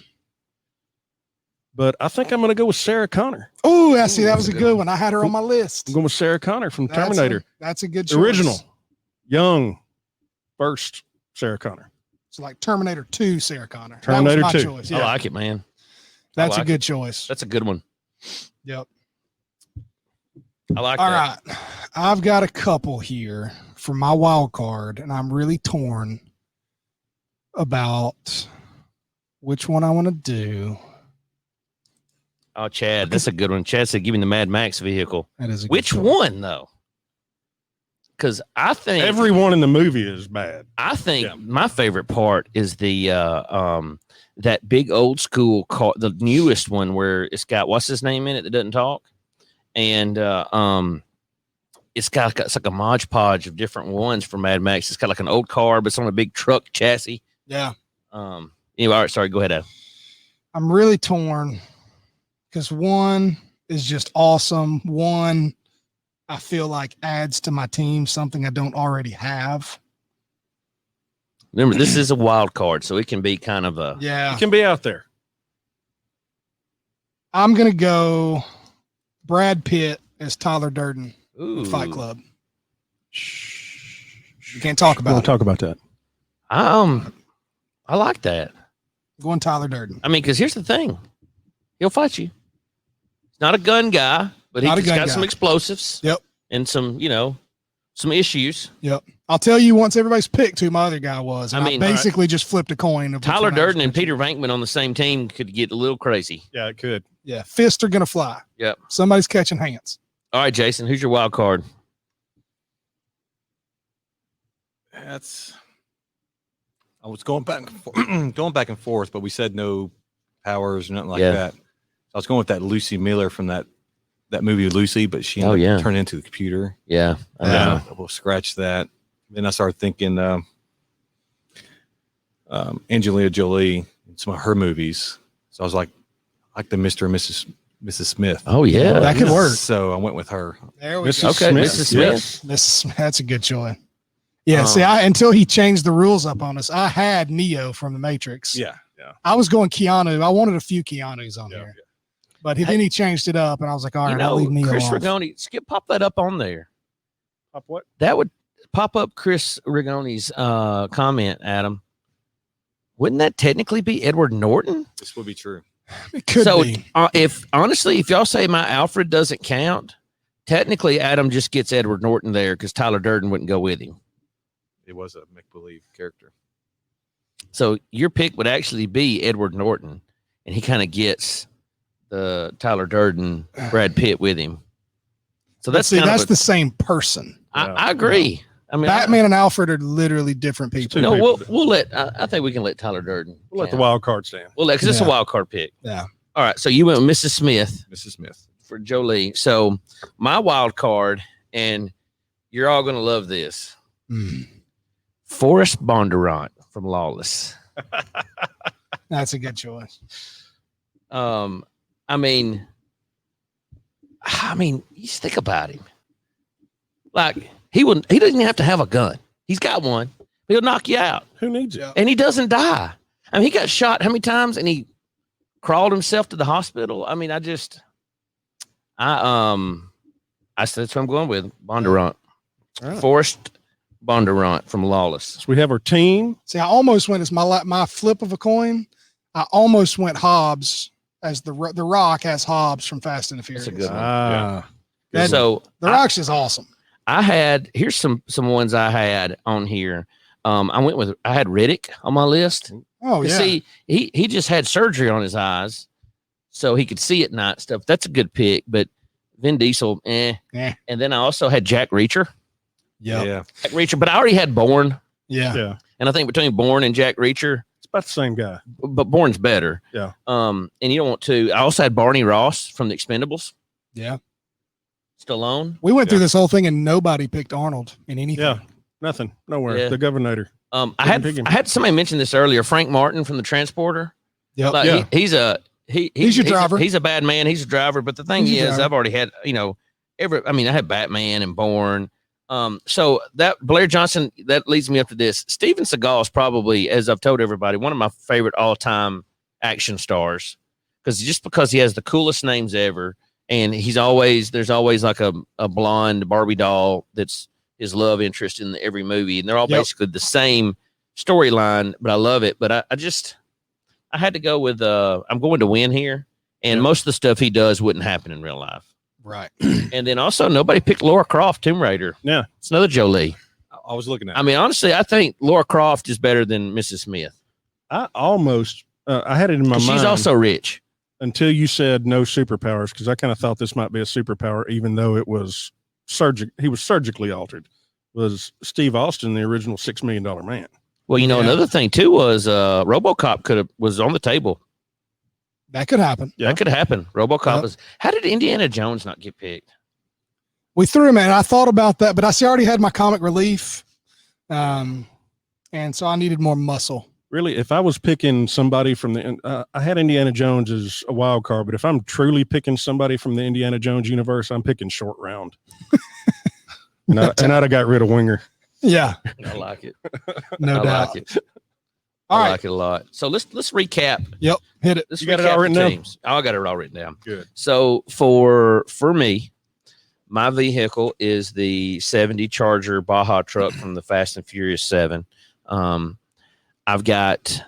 But I think I'm going to go with Sarah Connor. Oh, I see. That that's was a a good good one. one. I had her on my list. I'm going with Sarah Connor from That's Terminator. That's a good choice. The original, young, first Sarah Connor. So like Terminator 2, Sarah Connor. Terminator that was my 2. choice. I Yeah. like it, man. That's I a like good choice. That's a good one. Yep. I like All that. right. I've got a couple here for my wild card, and I'm really torn about which one I want to do. Oh, Chad, that's a good one. Chad said, "Give me the Mad Max vehicle." That is a good Which choice. one though? Because I think Everyone in the movie is bad. I think Yeah. my favorite part is the that big old school car, the newest one where it's got what's his name in it that doesn't talk, and it's like a Mod Podge of different ones for Mad Max. It's got like an old car, but it's on a big truck chassis. Yeah. Anyway, all right, sorry, go ahead, Adam. I'm really torn because one is just awesome. One I feel like adds to my team something I don't already have. Remember, this is a wild card, so it can be kind of a Yeah. It can be out there. I'm going to go Brad Pitt as Tyler Durden in Fight ooh. Club. You can't talk We'll about it. talk about that. I like that. Going Tyler Durden. I mean, because here's the thing, he'll fight you. He's not a gun guy, but Not a he's gun got guy. some explosives. Yep. And some, some issues. Yep. I'll tell you once everybody's picked who my other guy was. I And mean, basically just flipped a coin. Of which Tyler one I was Durden and gonna Peter Venkman on the same team could get a little crazy. Yeah, it could. choose. Yeah. Fists are going to fly. Yep. Somebody's catching hands. All right, Jason, who's your wild card? I was going back and forth, but we said no powers or nothing like Yeah. that. I was going with that Lucy Miller from that movie Lucy, but she Oh, ended up yeah. turned into the computer. Yeah. I know. We'll scratch that. Then I started thinking Angelina Jolie and some of her movies. So I was like the Mr. and Mrs. Smith. Oh, yeah. That could work. So I went with her. There we Mrs. go. Okay, Smith. Mrs. Smith. Yes. This that's a good choice. Yeah, see, until he changed the rules up on us, I had Neo from the Matrix. Yeah. Yeah. I was going Keanu. I wanted a few Keanu's on Yeah. here, but then he changed it up, and I was like, all right, I'll leave Neo Chris off. Rigoni, Skip, pop that up on there. Pop what? That would pop up Chris Rigoni's comment, Adam. Wouldn't that technically be Edward Norton? This would be true. It could So be. if y'all say my Alfred doesn't count, technically Adam just gets Edward Norton there because Tyler Durden wouldn't go with him. It was a make-believe character. So your pick would actually be Edward Norton, and he kind of gets the Tyler Durden, Brad Pitt with him. So that's See, kind that's of the same person. I agree. I mean, Batman and Alfred are literally different people. two no, people. we'll let. I think we can let Tyler Durden. We'll let the count. wild card stand. Well, because it's a Yeah. wild card pick. Yeah. All right. So you went with Mrs. Smith Mrs. Smith. for Jolie. So my wild card, and you're all gonna love this. Hmm. Forrest Bondurant from Lawless. That's a good choice. I mean, you just think about him. Like he doesn't even have to have a gun. He's got one. He'll knock you out, Who needs it? Yeah. and he doesn't die. I mean, he got shot how many times, and he crawled himself to the hospital. I mean, that's what I'm going with. Bondurant, All right. Forrest Bondurant from Lawless. So we have our team. See, I almost went as my flip of a coin. I almost went Hobbs as the Rock has Hobbs from Fast and the Furious. That's a good one. That- So the Rock's is awesome. here's some ones I had on here. I had Riddick on my list. Oh yeah. See, he just had surgery on his eyes, so he could see at night and stuff. That's a good pick, but Vin Diesel, And then I also had Jack Reacher. Yeah. Jack Reacher, but I already had Bourne. Yeah. And I think between Bourne and Jack Reacher, It's about the same guy. but Bourne's better. Yeah. And you don't want to. I also had Barney Ross from The Expendables. Yeah. Stallone. We went through this whole thing and nobody picked Arnold in anything. Yeah. Nothing. Nowhere. Yeah. The governor. I pick him. had somebody mention this earlier. Frank Martin from The Transporter. Yep. Like, Yeah. He's your driver. He's a bad man. He's a driver. But the thing He's a is, driver. I've already had, I had Batman and Bourne. So that Blair Johnson, that leads me up to this. Steven Seagal is probably, as I've told everybody, one of my favorite all-time action stars. Because he has the coolest names ever. And there's always like a blonde Barbie doll that's his love interest in every movie. And they're all basically the same storyline, but I love it. But I had to go with, I'm going to win here. And most of the stuff he does wouldn't happen in real life. Right. And then also nobody picked Laura Croft, Tomb Raider. Yeah. It's another Jolie. I was looking at I mean, honestly, I think Laura Croft is better than Mrs. Smith. I almost, I had it in my 'Cause mind she's also rich. until you said no superpowers, because I kind of thought this might be a superpower, even though it was he was surgically altered. Was Steve Austin the original $6 Million Man? Well, Yeah. another thing too was RoboCop was on the table. That could happen. Yeah. That could happen. RoboCop Yep. was. How did Indiana Jones not get picked? We threw him in. I thought about that, but I already had my comic relief. And so I needed more muscle. Really, if I was picking somebody from I had Indiana Jones as a wild card, but if I'm truly picking somebody from the Indiana Jones universe, I'm picking Short Round. and I'd have got rid of Winger. Yeah. I like it. No I doubt. like it. All I right. like it a lot. So let's recap. Yep. Hit it. Let's You got it recap all the written down? teams. I got it all written down. Good. So for me, my vehicle is the 70 Charger Baja truck from the Fast and Furious 7. I've got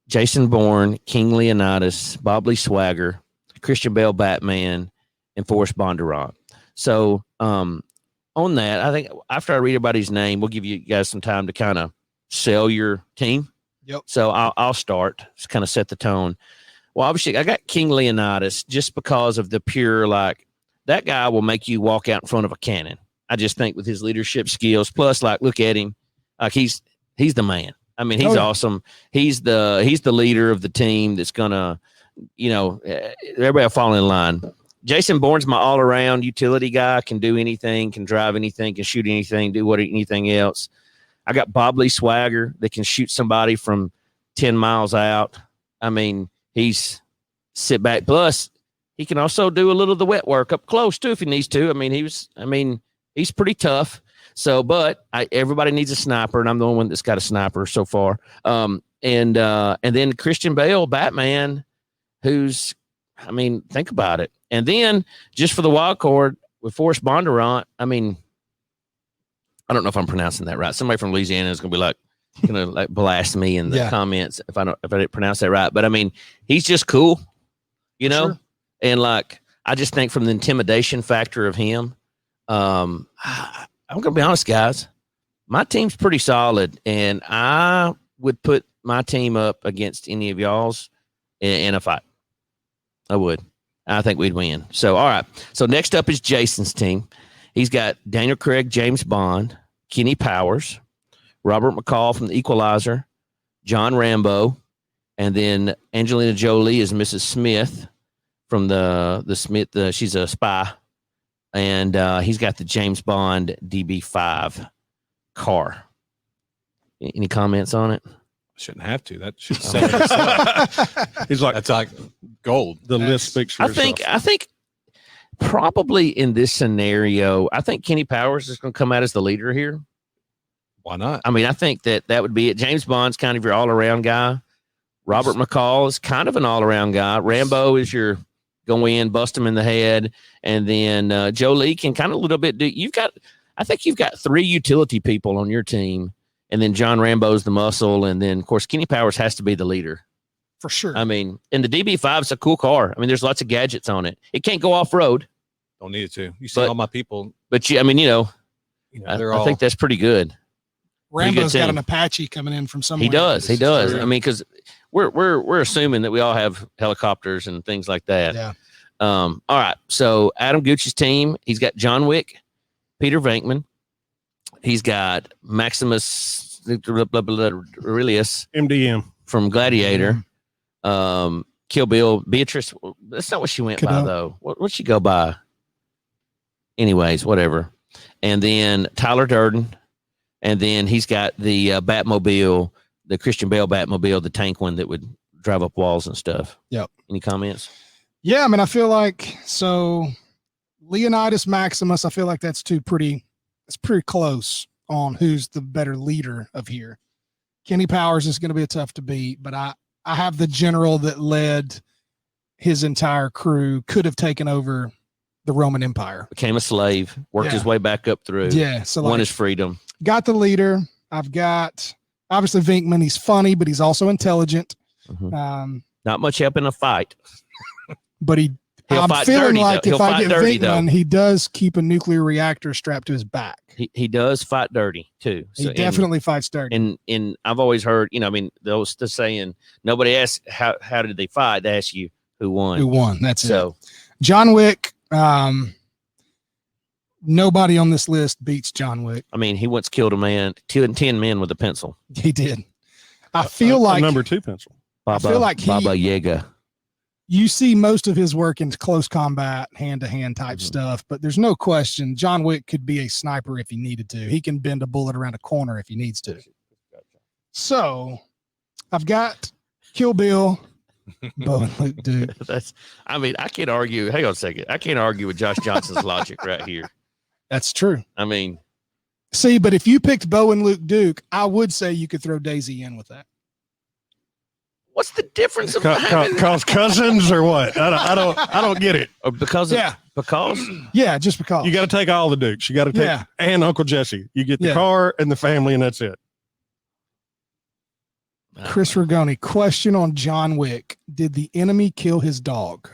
Jason Bourne, King Leonidas, Bob Lee Swagger, Christian Bale Batman, and Forrest Bondurant. So on that, I think after I read everybody's name, we'll give you guys some time to kind of sell your team. Yep. So I'll start, just kind of set the tone. Well, obviously, I got King Leonidas just because of the pure, that guy will make you walk out in front of a cannon. I just think with his leadership skills, plus, look at him, he's the man. I mean, he's awesome. He's the leader of the team that's gonna, everybody will fall in line. Jason Bourne's my all-around utility guy. Can do anything, can drive anything, can shoot anything, do anything else. I got Bob Lee Swagger that can shoot somebody from 10 miles out. I mean, he's sit back. Plus, he can also do a little of the wet work up close too if he needs to. I mean, he's pretty tough. So, but everybody needs a sniper, and I'm the only one that's got a sniper so far. And then Christian Bale, Batman, who's, think about it. And then just for the wild card with Forrest Bondurant, I don't know if I'm pronouncing that right. Somebody from Louisiana is going to be blast me in the comments if I didn't pronounce that right. But he's just cool, Sure. And I just think from the intimidation factor of him, I'm going to be honest, guys, my team's pretty solid, and I would put my team up against any of y'all's in a fight. I would. I think we'd win. So, all right. So next up is Jason's team. He's got Daniel Craig, James Bond, Kenny Powers, Robert McCall from The Equalizer, John Rambo, and then Angelina Jolie is Mrs. Smith from the Smith. She's a spy, and he's got the James Bond DB5 car. Any comments on it? Shouldn't have to. That should sell itself. He's like, That's like gold. the list speaks for I itself. think probably in this scenario, I think Kenny Powers is going to come out as the leader here. Why not? I think that would be it. James Bond's kind of your all-around guy. Robert McCall is kind of an all-around guy. Rambo is your go in, bust him in the head, and then Jolie can kind of a little bit do. I think you've got 3 utility people on your team, and then John Rambo's the muscle, and then of course Kenny Powers has to be the leader. For sure. I mean, and the DB5 is a cool car. I mean, there's lots of gadgets on it. It can't go off road, Don't need it to. You see But- all my people. but I mean, They're I all. think that's pretty good. Rambo's got team. an Apache coming in from somewhere. He does. He This is does. true. I mean, because we're assuming that we all have helicopters and things like that. Yeah. All right. So Adam Gucci's team, he's got John Wick, Peter Venkman. He's got Maximus Aurelius MDM. from Gladiator. Kill Bill. Beatrice. That's not what she went by, Cadet. though. What'd she go by? Anyways, whatever. And then Tyler Durden. And then he's got the Batmobile, the Christian Bale Batmobile, the tank one that would drive up walls and stuff. Yep. Any comments? Yeah, I mean, I feel like Leonidas Maximus, I feel like it's pretty close on who's the better leader of here. Kenny Powers is going to be a tough to beat, but I have the general that led his entire crew, could have taken over the Roman Empire. Became a slave, worked his way back up through. Yeah. So Won like, his freedom. got the leader. I've got obviously Vinkman. He's funny, but he's also intelligent. Mhm. Not much help in a fight. But He'll I'm fight feeling dirty, like though. if He'll I fight get dirty, though. Vinkman, he does keep a nuclear reactor strapped to his back. He does fight dirty too. He definitely fights dirty. And I've always heard, I mean, those the saying, nobody asks how did they fight? They ask you who won. Who won? That's it. So John Wick. Nobody on this list beats John Wick. I mean, he once killed a man, 10 men with a pencil. He did. I feel like number 2 pencil. Baba, feel like Baba Yaga. you see most of his work in close combat, hand-to-hand type stuff, but there's no question John Wick could be a sniper if he needed to. He can bend a bullet around a corner if he needs to. So I've got Kill Bill, Bo and Luke Duke. I mean, I can't argue. Hang on a second. I can't argue with Josh Johnson's logic right here. That's true. I mean, See, but if you picked Bo and Luke Duke, I would say you could throw Daisy in with that. what's the difference of having Cause cousins or what? I don't get it. or because of, Yeah. because Yeah, just because. You got to take all the Dukes. You got to take Yeah. and Uncle Jesse. You get the Yeah. car and the family, and that's it. Chris Rigoni, question on John Wick. Did the enemy kill his dog?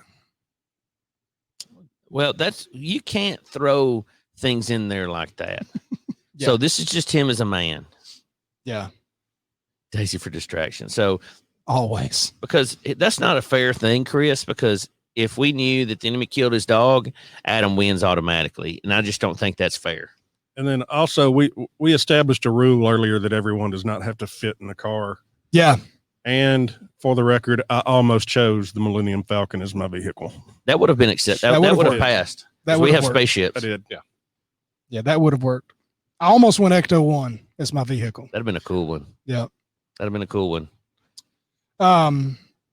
Well, you can't throw things in there like that. Yeah. So this is just him as a man. Yeah, Daisy for distraction. So always. because that's not a fair thing, Chris, because if we knew that the enemy killed his dog, Adam wins automatically. And I just don't think that's fair. And then also we established a rule earlier that everyone does not have to fit in the car. Yeah. And for the record, I almost chose the Millennium Falcon as my vehicle. That would have been accepted. That That would've would have worked. passed. That 'Cause we would've have worked. spaceships. I did. Yeah. Yeah, that would have worked. I almost went Ecto 1 as my vehicle. That'd have been a cool one. Yeah. That'd have been a cool one.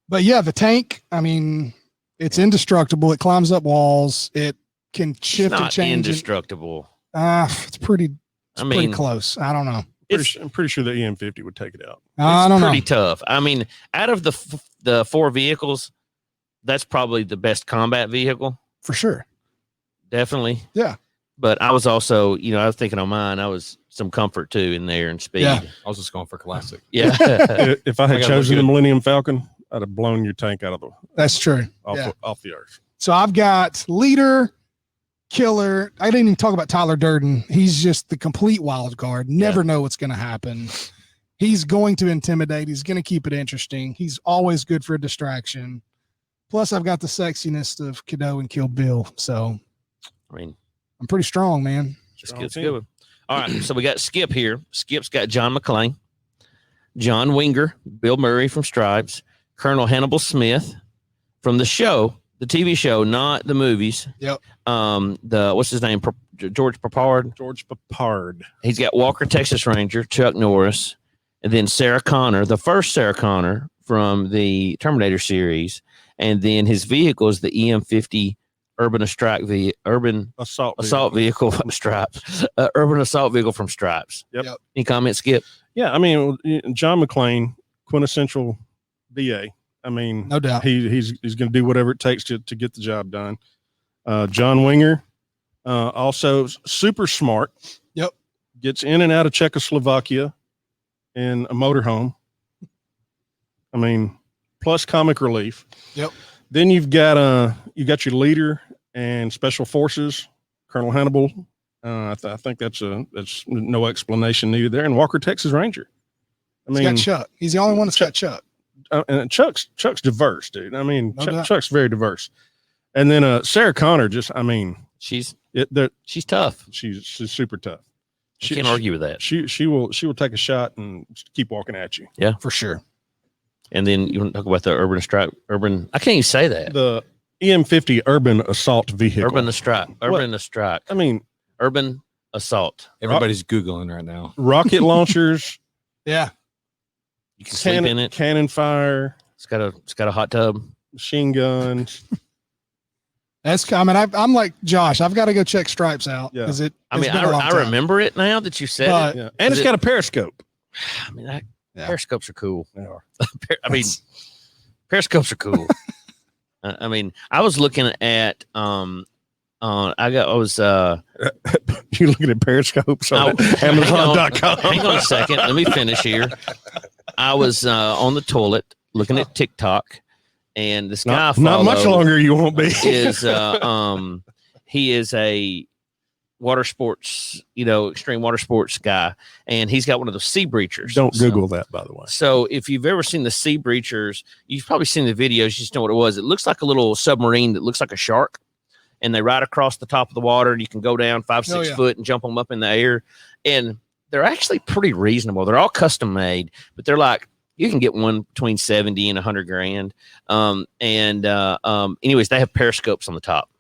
But yeah, the tank, I mean, it's indestructible. It climbs up walls. It can It's shift and not change. indestructible. It's pretty I pretty mean, close. I don't know. I'm pretty sure the EM50 would take it out. I it's don't know. pretty tough. I mean, out of the 4 vehicles, that's probably the best combat vehicle. For sure. Definitely. Yeah. But I was also, I was thinking on mine, I was some comfort too in there and speed. Yeah. I was just going for classic. Yeah. If I had I gotta chosen look the good. Millennium Falcon, I'd have blown your tank out of the That's true. Yeah. off the earth. So I've got leader, killer. I didn't even talk about Tyler Durden. He's just the complete wild card. Never know what's going to happen. He's going to intimidate. He's going to keep it interesting. He's always good for a distraction. Plus, I've got the sexiness of Cadeau and Kill Bill. So I mean, I'm pretty strong, man. it's Strong good. It's team. good. All right. So we got Skip here. Skip's got John McClane, John Winger, Bill Murray from Stripes, Colonel Hannibal Smith from the show, the TV show, not the movies. Yep. What's his name? George Papard. George Papard. He's got Walker, Texas Ranger, Chuck Norris, and then Sarah Connor, the first Sarah Connor from the Terminator series. And then his vehicle is the EM50 urban assault vehicle from Stripes. Urban assault vehicle from Stripes. Yep. Yep. Any comments, Skip? Yeah, I mean, John McClane, quintessential DA. I mean, No doubt. he's going to do whatever it takes to get the job done. John Winger, also super smart. Yep. Gets in and out of Czechoslovakia in a motorhome. I mean, plus comic relief. Yep. Then you've got your leader and special forces, Colonel Hannibal. I think that's no explanation needed there. And Walker, Texas Ranger. I He's mean, got Chuck. He's the only one that's got Chuck. And Chuck's diverse, dude. I mean, No doubt. Chuck's very diverse. And then Sarah Connor, She's tough. she's super tough. You can't argue with that. She will take a shot and keep walking at you. Yeah, For sure. and then you want to talk about the urban strike. I can't even say that. The EM50 urban assault vehicle. Urban strike. I mean, Urban assault. Everybody's Googling right now. rocket launchers, Yeah. You can sleep in it. cannon fire, It's got a hot tub. machine guns. That's, I mean, I'm like Josh. I've got to go check Stripes out Yeah. because I mean, I remember it now that you said But- it. Yeah. And it's got a periscope. I mean, Yeah. periscopes are cool. They are. I mean, periscopes are cool. I mean, I was looking at I was You looking at periscopes on hang Amazon.com. on a second. Let me finish here. I was on the toilet looking at TikTok, and this guy Not much followed longer you won't be. is he is a water sports, extreme water sports guy, and he's got one of those sea breachers. Don't So- Google that, by the way. So if you've ever seen the sea breachers, you've probably seen the videos. You just know what it was. It looks like a little submarine that looks like a shark, and they ride across the top of the water, and you can go down 5-6 yeah. foot and jump them up in the air. And they're actually pretty reasonable. They're all custom made, but they're like, you can get one between 70 and 100 grand. Anyways, they have periscopes on the top.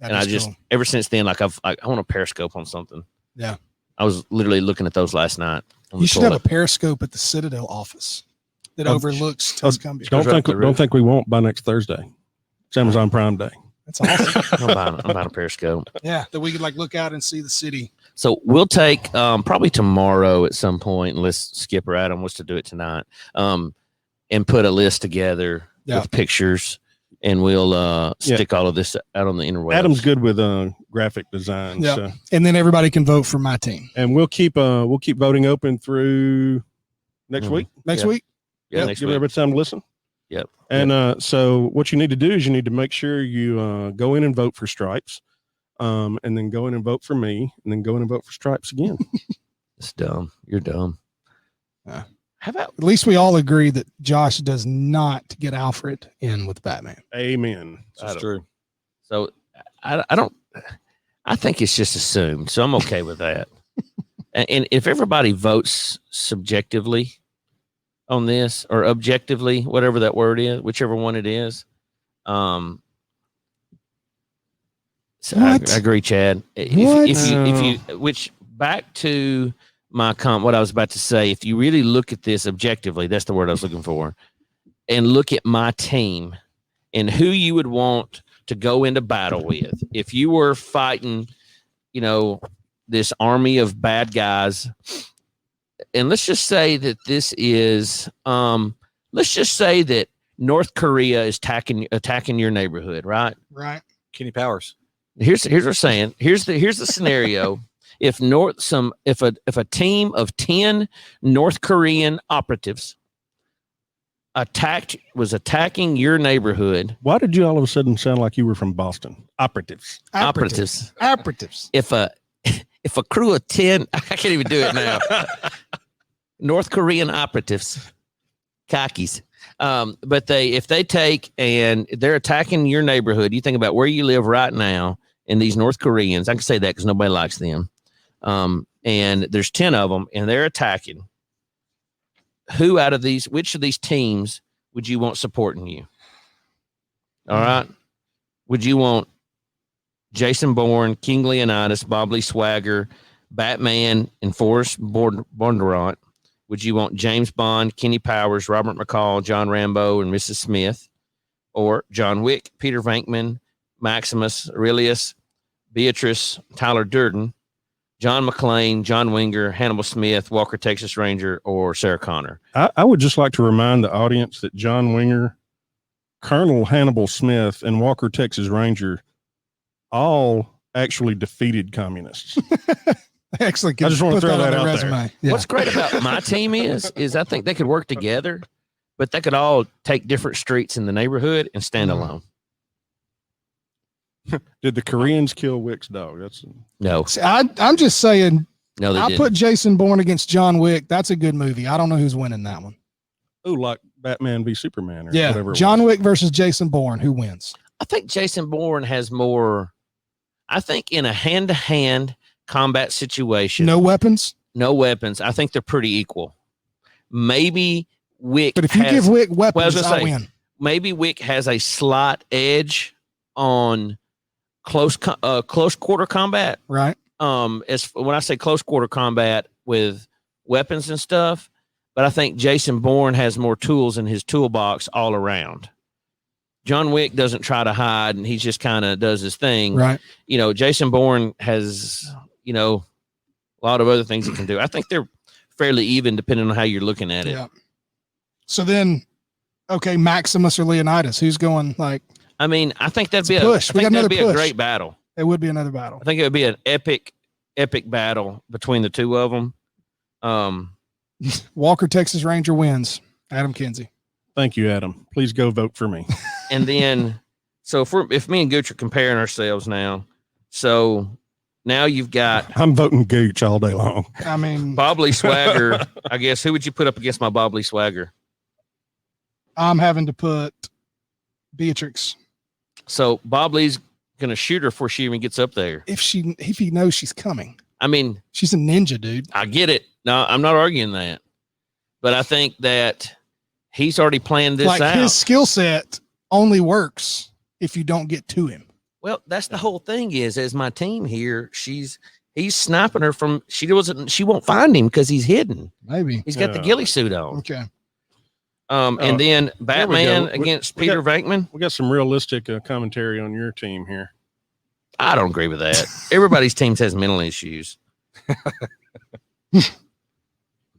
That And is I just, cool. ever since then, like I want a periscope on something. Yeah. I was literally looking at those last night. on You the should have a toilet. periscope at the Citadel office that overlooks Tuscumbia. Don't right think up the roof. we won't by next Thursday. It's Amazon Prime Day. That's awesome. I'm buying a periscope. Yeah, that we could like look out and see the city. So we'll take probably tomorrow at some point, unless Skip or Adam wants to do it tonight, and put a list together Yeah. with pictures, and we'll stick all of this out on the interwebs. Adam's good with graphic design. Yeah. So. And then everybody can vote for my team And we'll keep voting open through next Mhm. week. next Yeah. week. Yeah, Yep, next give week. everybody time to listen. Yep. And so what you need to do is you need to make sure you go in and vote for Stripes, and then go in and vote for me, and then go in and vote for Stripes again. It's dumb. You're dumb. Yeah. How about At least we all agree that Josh does not get Alfred in with Batman. Amen. That's true. so? I don't. I think it's just assumed, so I'm okay with that. And if everybody votes subjectively on this or objectively, whatever that word is, whichever one it is, so I What? agree, Chad. What? If you which back to my what I was about to say, if you really look at this objectively, that's the word I was looking for, and look at my team and who you would want to go into battle with, if you were fighting, this army of bad guys, and let's just say that this is, let's just say that North Korea is attacking your neighborhood, right? Right. Kenny Powers. Here's what I'm saying. Here's the scenario. If a team of 10 North Korean operatives was attacking your neighborhood, Why did you all of a sudden sound like you were from Boston? Operatives. operatives. Operatives. If a crew of 10, I can't even do it now. North Korean operatives, khakis. But if they take and they're attacking your neighborhood, you think about where you live right now, and these North Koreans, I can say that because nobody likes them. And there's 10 of them, and they're attacking. Which of these teams would you want supporting you? All right. Would you want Jason Bourne, King Leonidas, Bob Lee Swagger, Batman, and Forrest Bondurant? Would you want James Bond, Kenny Powers, Robert McCall, John Rambo, and Mrs. Smith? Or John Wick, Peter Venkman, Maximus Aurelius, Beatrice, Tyler Durden, John McClane, John Winger, Hannibal Smith, Walker Texas Ranger, or Sarah Connor? I would just like to remind the audience that John Winger, Colonel Hannibal Smith, and Walker Texas Ranger all actually defeated communists. Excellent. I just want to Put throw on that their out resume. there. Yeah. What's great about my team is I think they could work together. but they could all take different streets in the neighborhood and stand alone. Did the Koreans kill Wick's dog? That's No, See, I'm just saying, no, they I didn't. put Jason Bourne against John Wick. That's a good movie. I don't know who's winning that one. like Batman v Superman or Yeah, whatever. John Wick versus Jason Bourne. Who wins? I think Jason Bourne has more. I think in a hand-to-hand combat situation, No weapons. no weapons. I think they're pretty equal. Maybe Wick, But if you give Wick weapons, gonna I say, win. maybe Wick has a slight edge on close quarter combat. Right. As when I say close quarter combat with weapons and stuff, but I think Jason Bourne has more tools in his toolbox all around. John Wick doesn't try to hide, and he just kind of does his thing. Right. Jason Bourne has, a lot of other things he can do. I think they're fairly even depending on how you're looking at it. Yeah. So then, okay, Maximus or Leonidas, who's going like? I mean, I think that'd be a push. I We think got that'd another be a push. great battle. It would be another battle. I think it would be an epic battle between the two of them. Walker Texas Ranger wins. Adam Kinsey. Thank you, Adam. Please go vote for me. And then, so if me and Gooch are comparing ourselves now, so now you've got I'm voting Gooch all day long. I mean, Bobley Swagger. I guess who would you put up against my Bobley Swagger? I'm having to put Beatrix. So Bobley's gonna shoot her before she even gets up there. If he knows she's coming. I mean, She's a ninja, dude. I get it. No, I'm not arguing that, but I think that he's already planned this Like out. his skill set only works if you don't get to him. Well, that's the whole thing. Is as my team here, he's sniping her from. She won't find him because he's hidden. Maybe. He's got the Yeah. ghillie suit on. Okay. And then Batman go. against We Peter got- Venkman. We got some realistic commentary on your team here. I don't agree with that. Everybody's teams has mental issues.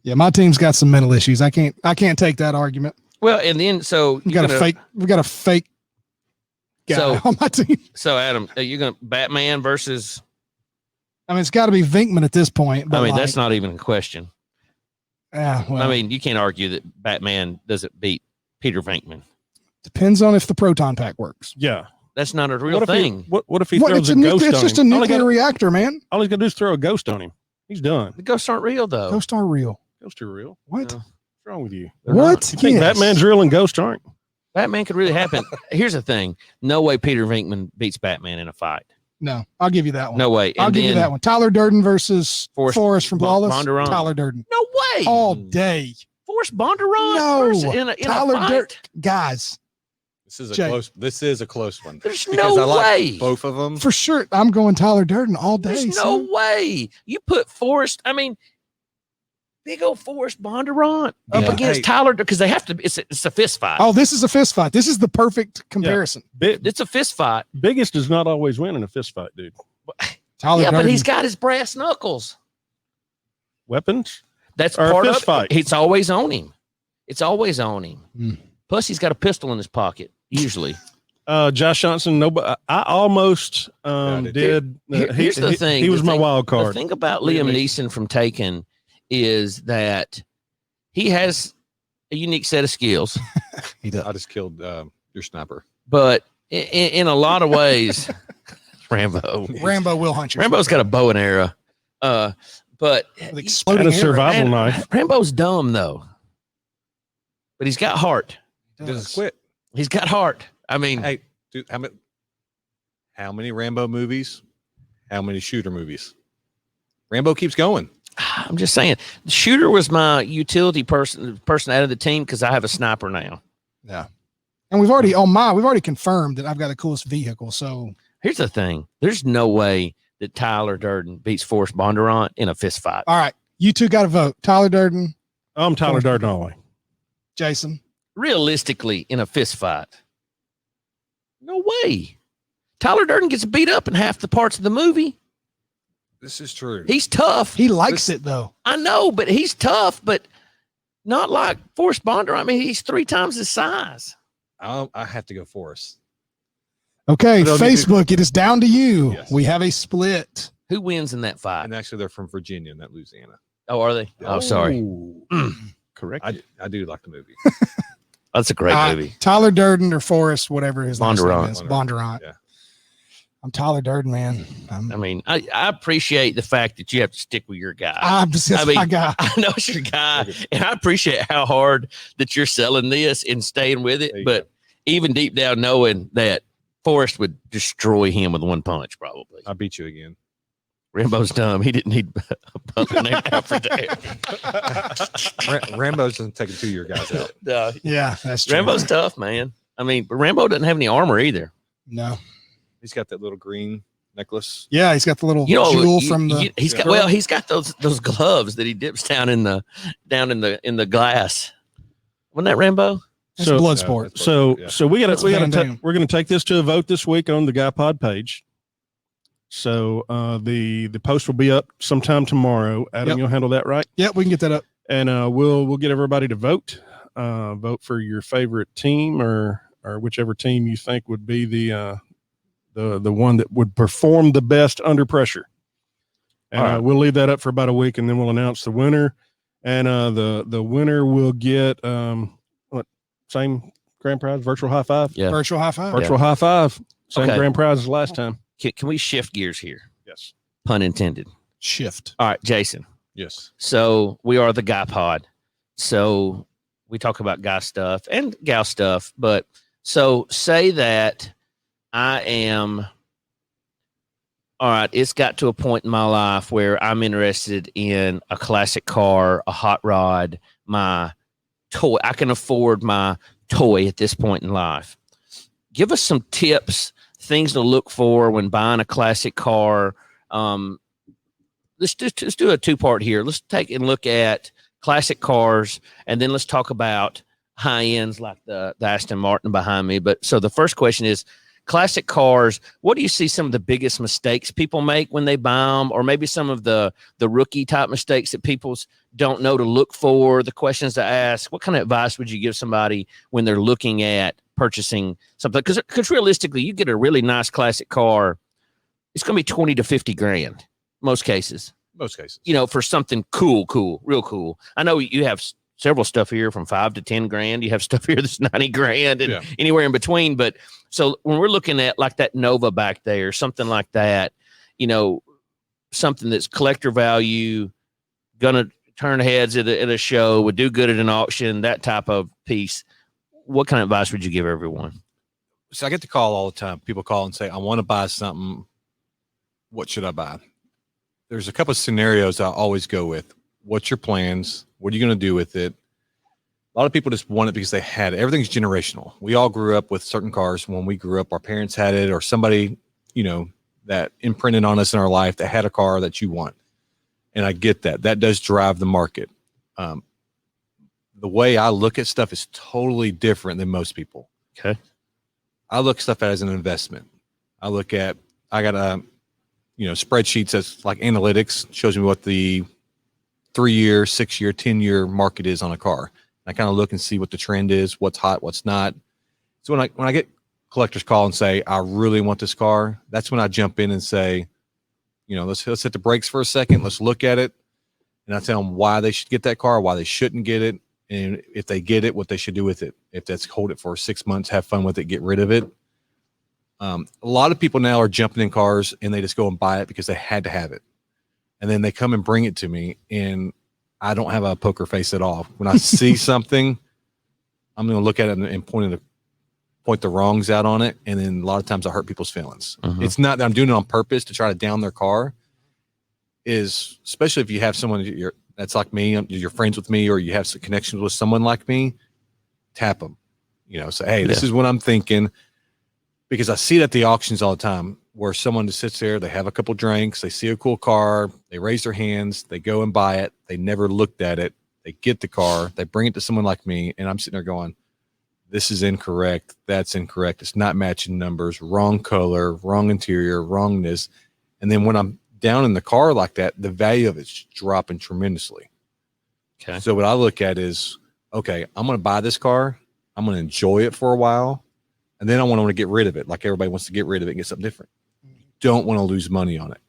Yeah, my team's got some mental issues. I can't take that argument. Well, and then so We got a fake guy So- on my team. So Adam, you're gonna Batman versus. I mean, it's got to be Vinkman at this point. But I mean, that's not even a question. Yeah, well, I mean, you can't argue that Batman doesn't beat Peter Venkman. depends on if the proton pack works. Yeah. That's not a real What if thing. what if he What, throws it's a ghost it's on just him? a nuclear reactor, man. All he's got to do is throw a ghost on him. He's done. The ghosts aren't real though. Ghosts are real. Ghosts are real. What? No. What's wrong with you? They're What? not. You think Yes. Batman's real and ghosts aren't? Batman could really happen. Here's the thing: no way Peter Venkman beats Batman in a fight. No, I'll give you that one. No way. I'll And give you then- that one. Tyler Durden versus Forrest Forrest from Flawless. Bondurant. Tyler Durden. No way. All day. Force Bondurant. No. versus- in a Tyler fight? Durden. Guys, This is a Jay. close. This is a close one. There's Because no I like way. both of them. for sure, I'm going Tyler Durden all day. There's no son. way. You put Forrest. I mean, big old Forrest Bondurant up Yeah. against Hey. Tyler because they have to. It's a fist fight. Oh, this is a fist fight. This is the perfect comparison. It's a fist fight. Biggest does not always win in a fist fight, dude. Tyler Yeah, Durden. but he's got his brass knuckles. Weapons? That's Or a part fist of fight. It's always on him. It's always on him. Hmm. Plus, he's got a pistol in his pocket usually. Josh Johnson, nobody. I almost did. Here's the thing. He was The my thing- wild The card. thing about What do you Liam mean? Neeson from Taken is that he has a unique set of skills, He does. I just killed your sniper. but in a lot of ways, Rambo. Rambo will hunt you. Rambo's got a bow and arrow. But With exploding And a arrow. survival Man, knife. Rambo's dumb though, but he's got heart. He Just does. quit. He's got heart. I mean, Hey, dude, how many Rambo movies? How many shooter movies? Rambo keeps going. I'm just saying, the shooter was my utility person out of the team because I have a sniper now. Yeah. And we've already confirmed that I've got the coolest vehicle. So Here's the thing: there's no way that Tyler Durden beats Forrest Bondurant in a fist fight. all right, you two got to vote. Tyler Durden, I'm Tyler Durden all the way. Jason. Realistically, in a fist fight, no way. Tyler Durden gets beat up in half the parts of the movie. This is true. He's tough. He likes it though. I know, but he's tough, but not like Forrest Bondurant. I mean, he's 3 times his size. I have to go Forrest. Okay, I don't need to- Facebook, it is down to you. Yes. We have a split. Who wins in that fight? And actually, they're from Virginia, not Louisiana. Oh, are they? Oh, sorry. Ooh. Correct. I do like the movie. That's a great movie. Tyler Durden or Forrest, whatever his last name Bondurant. is. Bondurant. Yeah. I'm Tyler Durden, man. I mean, I appreciate the fact that you have to stick with your guy. That's my guy. I know it's your guy, and I appreciate how hard that you're selling this and staying with it. But even deep down, knowing that Forrest would destroy him with one punch, probably. I beat you again. Rambo's dumb. He didn't need a puppet named after that. Rambo's doesn't take a 2-year guys out. Yeah, that's true. Rambo's tough, man. I mean, but Rambo doesn't have any armor either. No. He's got that little green necklace. Yeah, he's got the little You know, jewel from the. he's got those gloves that he dips down in the glass. Wasn't that Rambo? It's blood sport. So we're Van gonna take this to a vote this week on the Guy Pod page. So the post will be up sometime tomorrow. Adam, you'll handle that, right? Yep, we can get that up. And we'll get everybody to vote. Vote for your favorite team or whichever team you think would be the one that would perform the best under pressure. And we'll leave that up for about a week, and then we'll announce the winner. And the winner will get same grand prize, virtual high five. Yeah, virtual high five. Virtual high five. Same grand prize as last time. Can we shift gears here? Yes. Pun intended. Shift. All right, Jason. Yes. So we are the Guy Pod. So we talk about guy stuff and gal stuff. But so say that I am, all right, it's got to a point in my life where I'm interested in a classic car, a hot rod, my toy. I can afford my toy at this point in life. Give us some tips, things to look for when buying a classic car. Let's do a 2-part here. Let's take and look at classic cars, and then let's talk about high ends like the Aston Martin behind me. But so the first question is classic cars. What do you see some of the biggest mistakes people make when they buy them, or maybe some of the rookie type mistakes that people don't know to look for, the questions to ask? What kind of advice would you give somebody when they're looking at purchasing something? Because realistically, you get a really nice classic car, it's going to be 20 to 50 grand. Most cases, you know, for something cool, real cool. I know you have several stuff here from 5 to 10 grand. You have stuff here that's 90 grand and anywhere in between. But so when we're looking at like that Nova back there, something like that, you know, something that's collector value, gonna turn heads at a show, would do good at an auction, that type of piece. What kind of advice would you give everyone? So I get the call all the time. People call and say, I want to buy something. What should I buy? There's a couple of scenarios I always go with. What's your plans? What are you going to do with it? A lot of people just want it because they had it. Everything's generational. We all grew up with certain cars. When we grew up, our parents had it, or somebody, you know, that imprinted on us in our life that had a car that you want. And I get that. That does drive the market. The way I look at stuff is totally different than most people. Okay. I look at stuff as an investment. I got a, spreadsheets that's like analytics, shows me what the 3-year, 6-year, 10-year market is on a car. I kind of look and see what the trend is, what's hot, what's not. So when I get collectors call and say, I really want this car, that's when I jump in and say, let's hit the brakes for a second. Let's look at it. And I tell them why they should get that car, why they shouldn't get it. And if they get it, what they should do with it. If that's hold it for 6 months, have fun with it, get rid of it. A lot of people now are jumping in cars and they just go and buy it because they had to have it. And then they come and bring it to me, and I don't have a poker face at all. When I see something, I'm going to look at it and point the wrongs out on it. And then a lot of times I hurt people's feelings. Mm-hmm. It's not that I'm doing it on purpose to try to down their car. Especially if you have someone that's like me, you're friends with me, or you have some connections with someone like me, tap them, say, hey, this is what I'm thinking. Because I see it at the auctions all the time where someone just sits there, they have a couple drinks, they see a cool car, they raise their hands, they go and buy it. They never looked at it. They get the car, they bring it to someone like me, and I'm sitting there going, this is incorrect. That's incorrect. It's not matching numbers, wrong color, wrong interior, wrong this. And then when I'm down in the car like that, the value of it's dropping tremendously. Okay. So what I look at is, okay, I'm going to buy this car. I'm going to enjoy it for a while. And then I want to get rid of it. Like everybody wants to get rid of it and get something different. Don't want to lose money on it.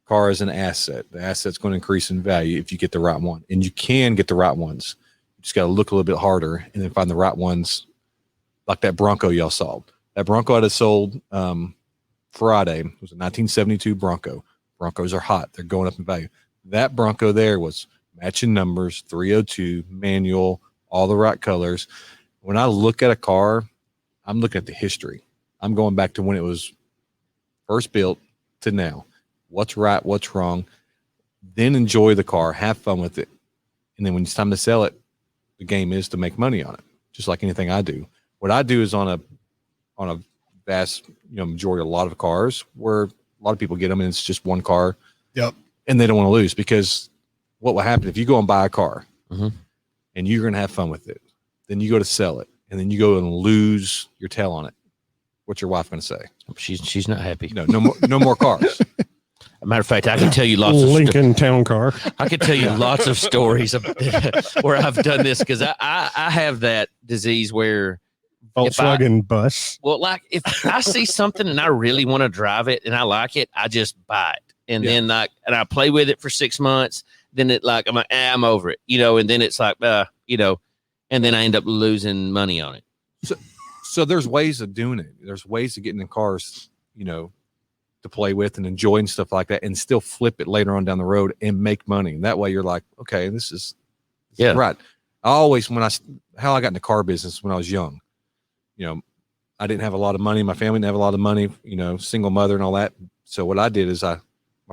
Car is an asset. The asset's going to increase in value if you get the right one. And you can get the right ones. You just got to look a little bit harder and then find the right ones, like that Bronco y'all saw. That Bronco I had sold Friday. It was a 1972 Bronco. Broncos are hot. They're going up in value. That Bronco there was matching numbers, 302, manual, all the right colors. When I look at a car, I'm looking at the history. I'm going back to when it was first built to now. What's right, what's wrong. Then enjoy the car, have fun with it. And then when it's time to sell it, the game is to make money on it, just like anything I do. What I do is on a vast, majority, a lot of cars where a lot of people get them and it's just one car. Yep. And they don't want to lose, because what will happen if you go and buy a car and you're going to have fun with it, then you go to sell it and then you go and lose your tail on it. What's your wife going to say? She's not happy. No more cars. A matter of fact, I can tell you lots of Lincoln Town Car. I can tell you lots of stories of where I've done this, because I have that disease where Volkswagen bus. well, like if I see something and I really want to drive it and I like it, I just buy it. And then and I play with it for 6 months. Then I'm like, I'm over it, and then it's like, and then I end up losing money on it. So there's ways of doing it. There's ways of getting in cars, to play with and enjoy and stuff like that, and still flip it later on down the road and make money. And that way you're like, okay, this is right. I always, how I got in the car business when I was young, I didn't have a lot of money. My family didn't have a lot of money, single mother and all that. So what I did is my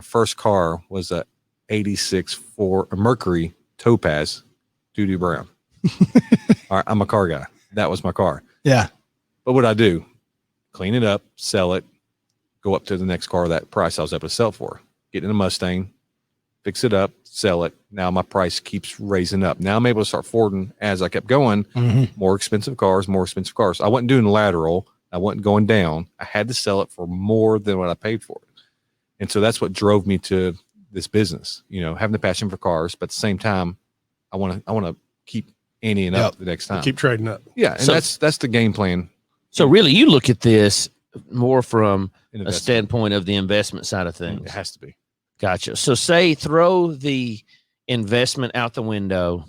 first car was a 86 for a Mercury Topaz, doo-doo brown. All right, I'm a car guy. That was my car. Yeah. But what I do, clean it up, sell it, go up to the next car that price I was able to sell for. Get in a Mustang, fix it up, sell it. Now my price keeps raising up. Now I'm able to start affording, as I kept going, more expensive cars. I wasn't doing lateral. I wasn't going down. I had to sell it for more than what I paid for it. And so that's what drove me to this business, having the passion for cars, but at the same time, I want to keep anteing up the next time. Keep trading up. Yeah. And that's the game plan. So really you look at this more from a standpoint of the investment side of things. It has to be. Gotcha. So throw the investment out the window.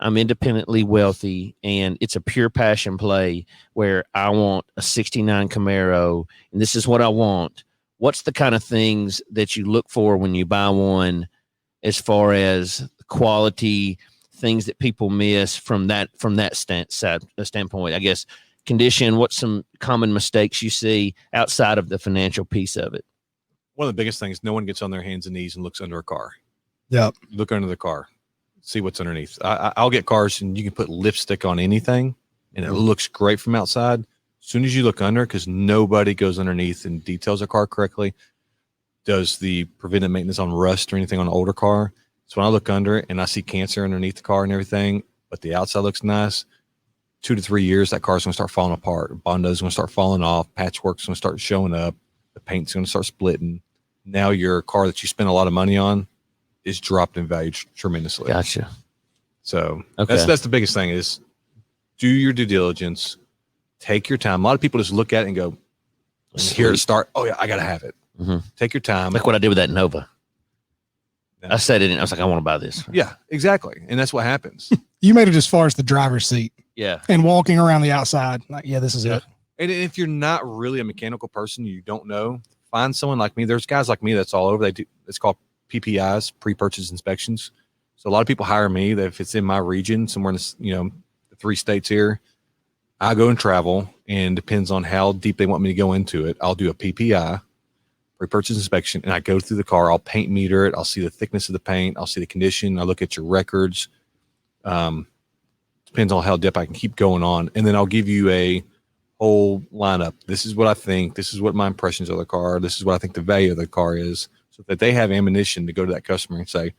I'm independently wealthy and it's a pure passion play where I want a 69 Camaro and this is what I want. What's the kind of things that you look for when you buy one, as far as quality, things that people miss from that standpoint? I guess condition. What's some common mistakes you see outside of the financial piece of it? One of the biggest things, no one gets on their hands and knees and looks under a car. Yep. Look under the car, see what's underneath. I'll get cars and you can put lipstick on anything and it looks great from outside. As soon as you look under, because nobody goes underneath and details a car correctly, does the preventive maintenance on rust or anything on an older car. So when I look under it and I see cancer underneath the car and everything, but the outside looks nice, 2 to 3 years, that car's going to start falling apart. Bondo's going to start falling off. Patchwork's going to start showing up. The paint's going to start splitting. Now your car that you spent a lot of money on is dropped in value tremendously. Gotcha. So that's the biggest thing is do your due diligence. Take your time. A lot of people just look at it and go, here to start. Oh, yeah, I got to have it. Take your time. Like what I did with that Nova. I said it and I was like, I want to buy this. Yeah, exactly. And that's what happens. You made it as far as the driver's seat. Yeah. And walking around the outside. Like, this is it. And if you're not really a mechanical person, you don't know, find someone like me. There's guys like me that's all over. They do. It's called PPIs, pre-purchase inspections. So a lot of people hire me that if it's in my region, somewhere in the 3 states here, I go and travel, and depends on how deep they want me to go into it. I'll do a PPI, pre-purchase inspection, and I go through the car. I'll paint meter it. I'll see the thickness of the paint. I'll see the condition. I look at your records. Depends on how deep I can keep going on. And then I'll give you a whole lineup. This is what I think. This is what my impressions of the car. This is what I think the value of the car is, so that they have ammunition to go to that customer and say,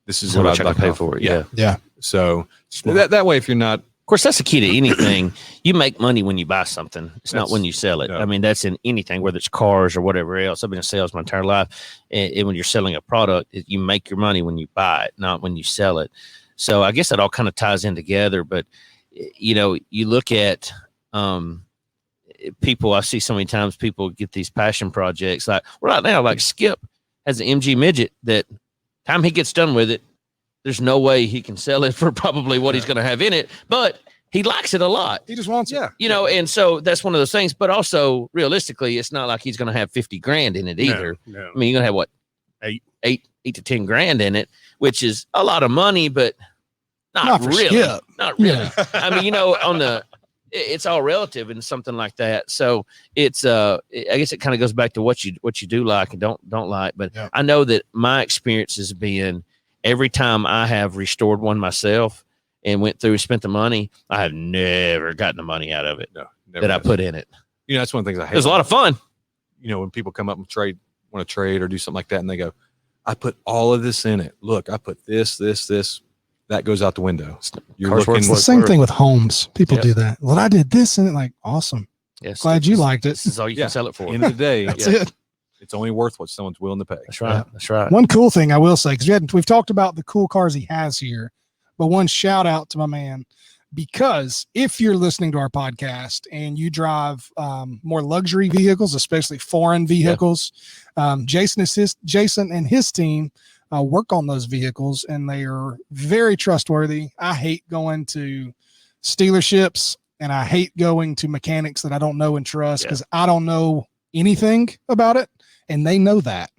this is what I'd like to pay for it. Yeah. So that way, if you're not, of course, that's the key to anything. You make money when you buy something. It's not when you sell it. No. I mean, that's in anything, whether it's cars or whatever else. I've been in sales my entire life. And when you're selling a product, you make your money when you buy it, not when you sell it. So I guess that all kind of ties in together. But, you look at people, I see so many times people get these passion projects. Like right now, like Skip has an MG midget that time he gets done with it, there's no way he can sell it for probably what he's going to have in it, but he likes it a lot. He just wants it. You know, and so that's one of those things. But also, realistically, it's not like he's going to have 50 grand in it either. No. I mean, you're going to have what, eight to 10 grand in it, which is a lot of money, but not for really. Skip. Not really. Yeah. I mean, you know, it's all relative and something like that. So it's I guess it kind of goes back to what you do like and don't like. But Yeah. I know that my experience has been every time I have restored one myself and went through and spent the money, I have never gotten the money out of it Never that I has. put in it. You know, that's one of the things I hate. It was a lot of fun. You know, when people come up and want to trade or do something like that, and they go, I put all of this in it. Look, I put this. That goes out the window. You're Car's worth It's looking. the same thing with homes. People Yeah. do that. Well, I did this and like, awesome. Yes. Glad you liked it. This is all you Yeah. can sell it for. End of the day, That's Yeah. it. it's only worth what someone's willing to pay. That's right. That's right. One cool thing I will say, because we've talked about the cool cars he has here, but one shout out to my man, because if you're listening to our podcast and you drive more luxury vehicles, especially foreign vehicles, Jason and his team work on those vehicles, and they are very trustworthy. I hate going to dealerships and I hate going to mechanics that I don't know and trust, because I don't know anything about it, and they know that.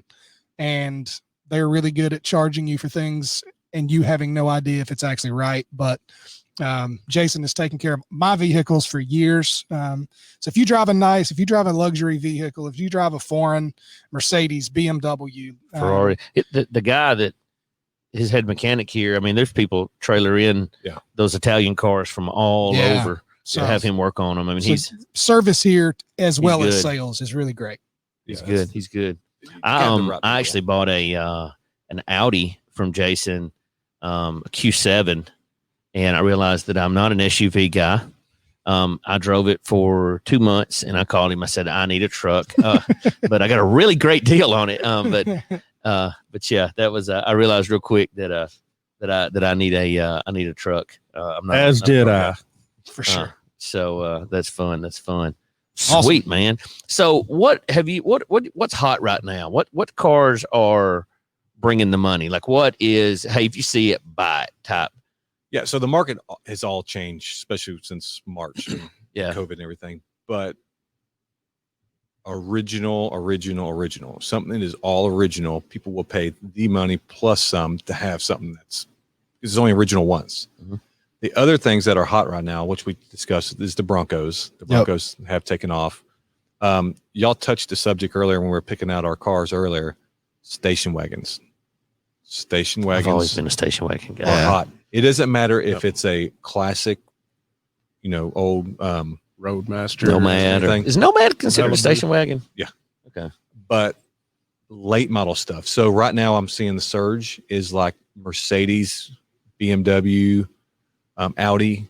And they're really good at charging you for things and you having no idea if it's actually right. But Jason has taken care of my vehicles for years. So if you drive if you drive a luxury vehicle, if you drive a foreign Mercedes, BMW, Ferrari. The guy that his head mechanic here, I mean, there's people trailer in those Italian cars from all over so to have him work on them. I mean, so service here as well as good. sales is really great. he's Yeah, good. He's good. You got the right I people. actually bought an Audi from Jason, a Q7, and I realized that I'm not an SUV guy. I drove it for 2 months, and I called him. I said, I need a truck, but I got a really great deal on it. But yeah, that was I realized real quick that I need a truck. I'm not, As not did a I. truck guy. For sure. So that's fun. That's fun. Awesome. Sweet, man. So what's hot right now? What cars are bringing the money? Like, what is, hey, if you see it, buy it type? Yeah, so the market has all changed, especially since March and Yeah. COVID and everything. But original, something that is all original, people will pay the money plus some to have something that's only original once. Mhm. The other things that are hot right now, which we discussed, is the Broncos. The Broncos have taken off. Y'all touched the subject earlier when we were picking out our cars earlier. Station wagons. Station wagons. I've always been a station wagon guy. Are hot. It doesn't matter if it's a classic, old Roadmaster. Nomad. everything. Is Nomad considered a Malibu. station wagon? but late model stuff. So right now I'm seeing the surge is like Mercedes, BMW, Audi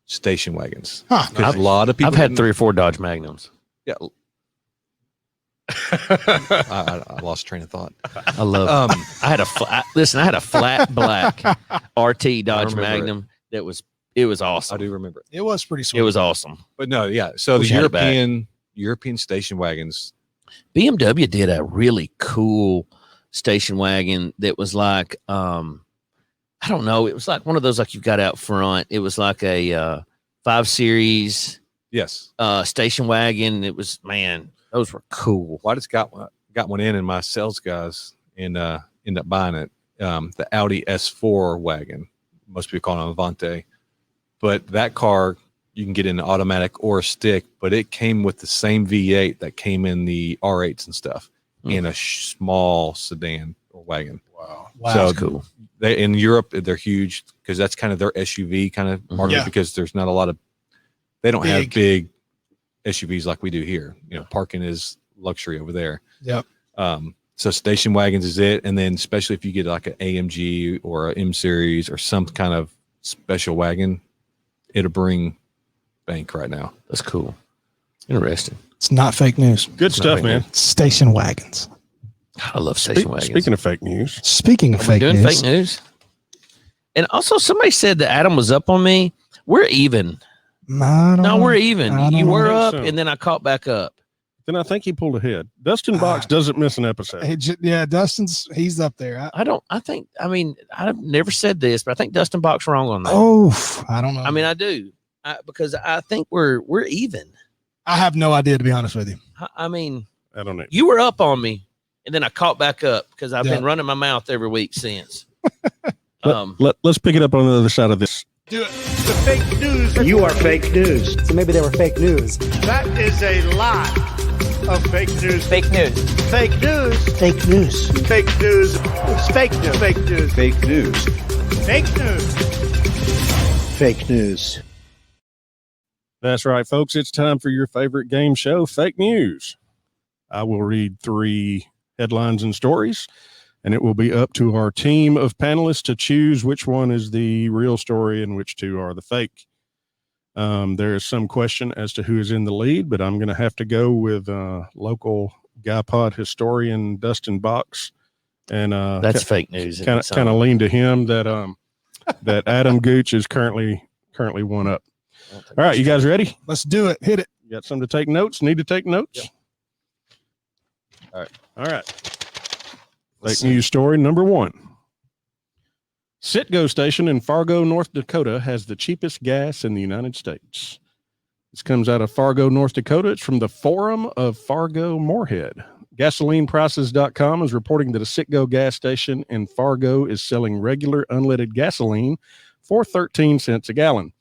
station wagons. Huh. Because a lot of people I've had 3 or 4 Dodge Magnums. Yeah. I lost train of thought. I love it. I had a flat black RT Dodge remember Magnum that was awesome. I do remember it. It was pretty sweet. It was awesome. But no, yeah. So Wish the I had it back. European station wagons. BMW did a really cool station wagon that was like, I don't know. It was like one of those like you've got out front. It was like a 5 Series Yes. station wagon. It was, man, those were cool. Well, I just got one in, and my sales guys end up buying it. The Audi S4 wagon. Most people call it an Avante, but that car you can get in an automatic or a stick. But it came with the same V8 that came in the R8s and stuff in a small sedan or wagon. Wow. Wow. So That's cool. they in Europe they're huge because that's kind of their SUV kind of market Yeah. because there's not a lot of they don't have Big. big SUVs like we do here. Parking is luxury over there. Yep. So station wagons is it, and then especially if you get like an AMG or an M series or some kind of special wagon, it'll bring bank right now. That's cool. Interesting. It's not fake news. Good stuff, Nothing. man. Station wagons. I love station wagons. Speaking of fake news, Speaking of Are we fake doing news, fake news? And also, somebody said that Adam was up on me. We're even. I don't No, know. we're even. I don't You were think up, so. and then I caught back up. Then I think he pulled ahead. Dustin Box doesn't miss an episode. He's up there. I've never said this, but I think Dustin Bach's wrong on that. Oh, I don't know. I mean, I do. Because I think we're even. I have no idea, to be honest with you. I mean, I don't know. you were up on me, and then I caught back up because I've been running my mouth every week since. Let's pick it up on the other side of this. Do it. The fake news. You are fake news. So maybe they were fake news. That is a lot of fake news. Fake news. Fake news. Fake news. Fake news. It's fake news. Fake news. Fake news. Fake news. Fake news. That's right, folks. It's time for your favorite game show, Fake News. I will read 3 headlines and stories, and it will be up to our team of panelists to choose which one is the real story and which 2 are the fake. There is some question as to who is in the lead, but I'm going to have to go with local Guy Pod historian Dustin Box, and that's fake news. Kind of lean to him that that Adam Gooch is currently 1 up. All right, you guys ready? Let's do it. Hit it. You got something to take notes? Need to take notes? Yep. All right. Fake news story number 1. Citgo station in Fargo, North Dakota has the cheapest gas in the United States. This comes out of Fargo, North Dakota. It's from the Forum of Fargo Moorhead. GasolinePrices.com is reporting that a Citgo gas station in Fargo is selling regular unleaded gasoline for 13 cents a gallon.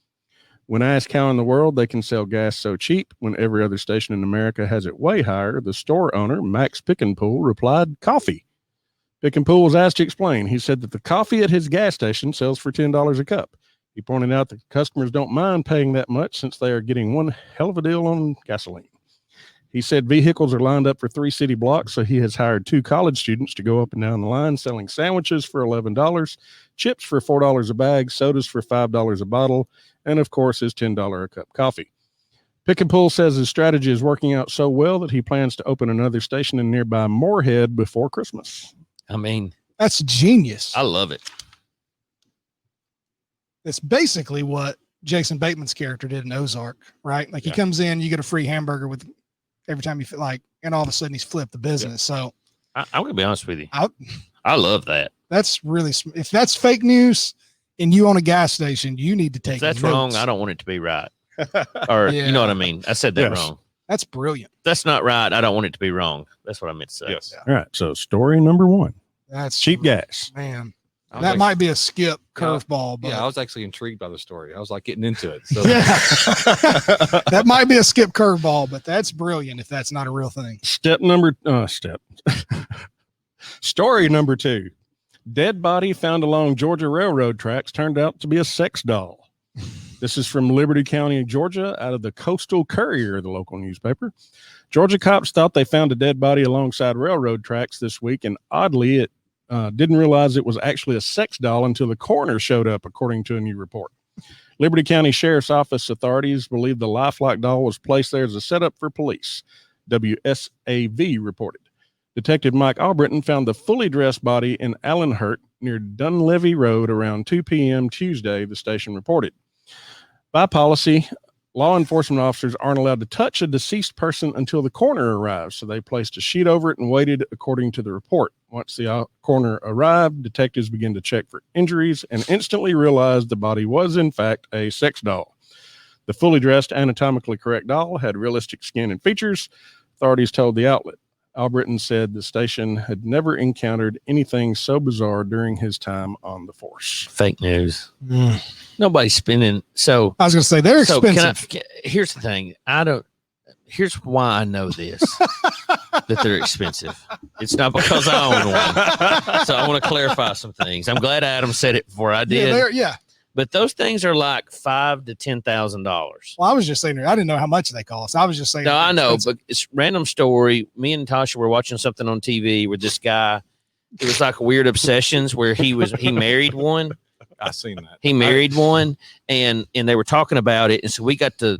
When asked how in the world they can sell gas so cheap when every other station in America has it way higher, the store owner, Max Pickenpool, replied, coffee. Pickenpool was asked to explain. He said that the coffee at his gas station sells for $10 a cup. He pointed out that customers don't mind paying that much since they are getting one hell of a deal on gasoline. He said vehicles are lined up for 3 city blocks, so he has hired 2 college students to go up and down the line selling sandwiches for $11, chips for $4 a bag, sodas for $5 a bottle, and of course his $10 a cup coffee. Pickenpool says his strategy is working out so well that he plans to open another station in nearby Moorhead before Christmas. I mean, that's genius. I love it. It's basically what Jason Bateman's character did in Ozark, right? Like he comes in, you get a free hamburger with every time you feel like, and all of a sudden he's flipped the business. Yeah. So I'm going to be honest with you. I love that. That's really, if that's fake news and you own a gas station, you need to take if that's notes. wrong. I don't want it to be right. Or you know what I mean? I said that wrong. That's brilliant. That's not right. I don't want it to be wrong. That's what I meant to say. Yes. Yeah. All right. So story number 1. That's cheap gas. Man. That might be a skip curveball, but I was actually intrigued by the story. I was like getting into it. So that might be a skip curveball, but that's brilliant if that's not a real thing. Story number 2. Dead body found along Georgia railroad tracks turned out to be a sex doll. This is from Liberty County, Georgia, out of the Coastal Courier, the local newspaper. Georgia cops thought they found a dead body alongside railroad tracks this week, and oddly, it didn't realize it was actually a sex doll until the coroner showed up, according to a new report. Liberty County Sheriff's Office authorities believe the lifelike doll was placed there as a setup for police. WSAV reported. Detective Mike Albritton found the fully dressed body in Allenhurt near Dunleavy Road around 2 p.m. Tuesday, the station reported. By policy, law enforcement officers aren't allowed to touch a deceased person until the coroner arrives, so they placed a sheet over it and waited, according to the report. Once the coroner arrived, detectives began to check for injuries and instantly realized the body was, in fact, a sex doll. The fully dressed, anatomically correct doll had realistic skin and features, authorities told the outlet. Albritton said the station had never encountered anything so bizarre during his time on the force. Fake news. Nobody's spending. So I was going to say they're expensive. Here's the thing. Here's why I know this, that they're expensive. It's not because I own one. So I want to clarify some things. I'm glad Adam said it before I did. Yeah. But those things are like $5,000 to $10,000. Well, I was just saying, I didn't know how much they cost. I was just saying. No, I know, but it's random story. Me and Tasha were watching something on TV where this guy, it was like Weird Obsessions where he married one. I seen that. He married one and they were talking about it. And so we got to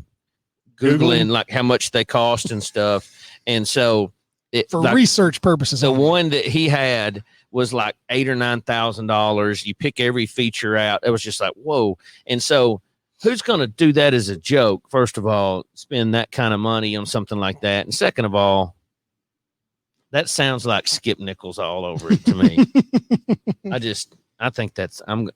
Googling like how much they cost and stuff. And so for research purposes, the one that he had was like $8,000 or $9,000. You pick every feature out. It was just like, whoa. And so who's going to do that as a joke? First of all, spend that kind of money on something like that, and second of all, that sounds like Skip Nichols all over it to me. I think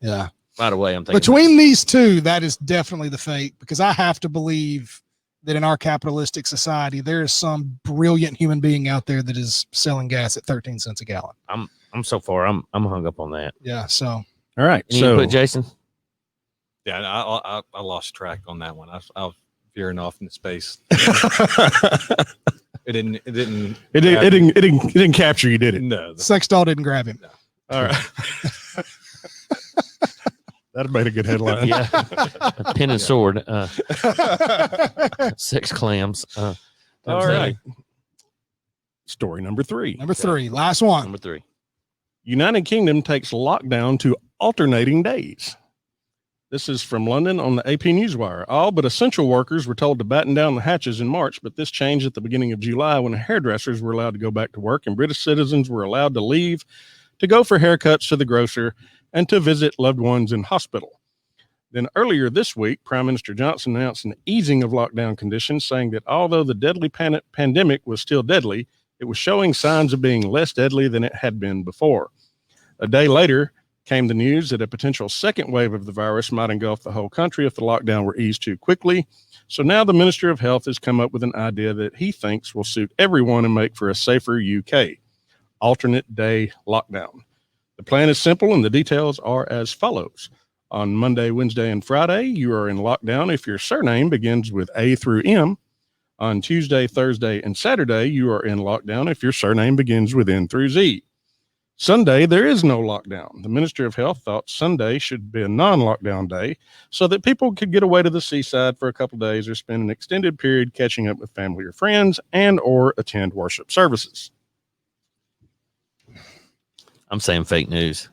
Yeah. right away. I'm thinking Between these two, that is definitely the fake, because I have to believe that in our capitalistic society, there is some brilliant human being out there that is selling gas at 13 cents a gallon. I'm so far. I'm hung up on that. Yeah. So, All right. Any So input, Jason? Yeah, I lost track on that one. I was veering off into space. It didn't capture you, did it? No. sex doll didn't grab him. All right. That'd made a good headline. Yeah, a pin and sword. Sex clams. All right. Story number 3. Number 3, last one. Number 3. United Kingdom takes lockdown to alternating days. This is from London on the AP Newswire. All but essential workers were told to batten down the hatches in March, but this changed at the beginning of July when hairdressers were allowed to go back to work and British citizens were allowed to leave to go for haircuts to the grocer and to visit loved ones in hospital. Then earlier this week, Prime Minister Johnson announced an easing of lockdown conditions, saying that although the deadly pandemic was still deadly, it was showing signs of being less deadly than it had been before. A day later came the news that a potential second wave of the virus might engulf the whole country if the lockdown were eased too quickly. So now the Minister of Health has come up with an idea that he thinks will suit everyone and make for a safer UK: alternate day lockdown. The plan is simple and the details are as follows. On Monday, Wednesday, and Friday, you are in lockdown if your surname begins with A through M. On Tuesday, Thursday, and Saturday, you are in lockdown if your surname begins with N through Z. Sunday, there is no lockdown. The Minister of Health thought Sunday should be a non-lockdown day so that people could get away to the seaside for a couple of days or spend an extended period catching up with family or friends and or attend worship services. I'm saying fake news.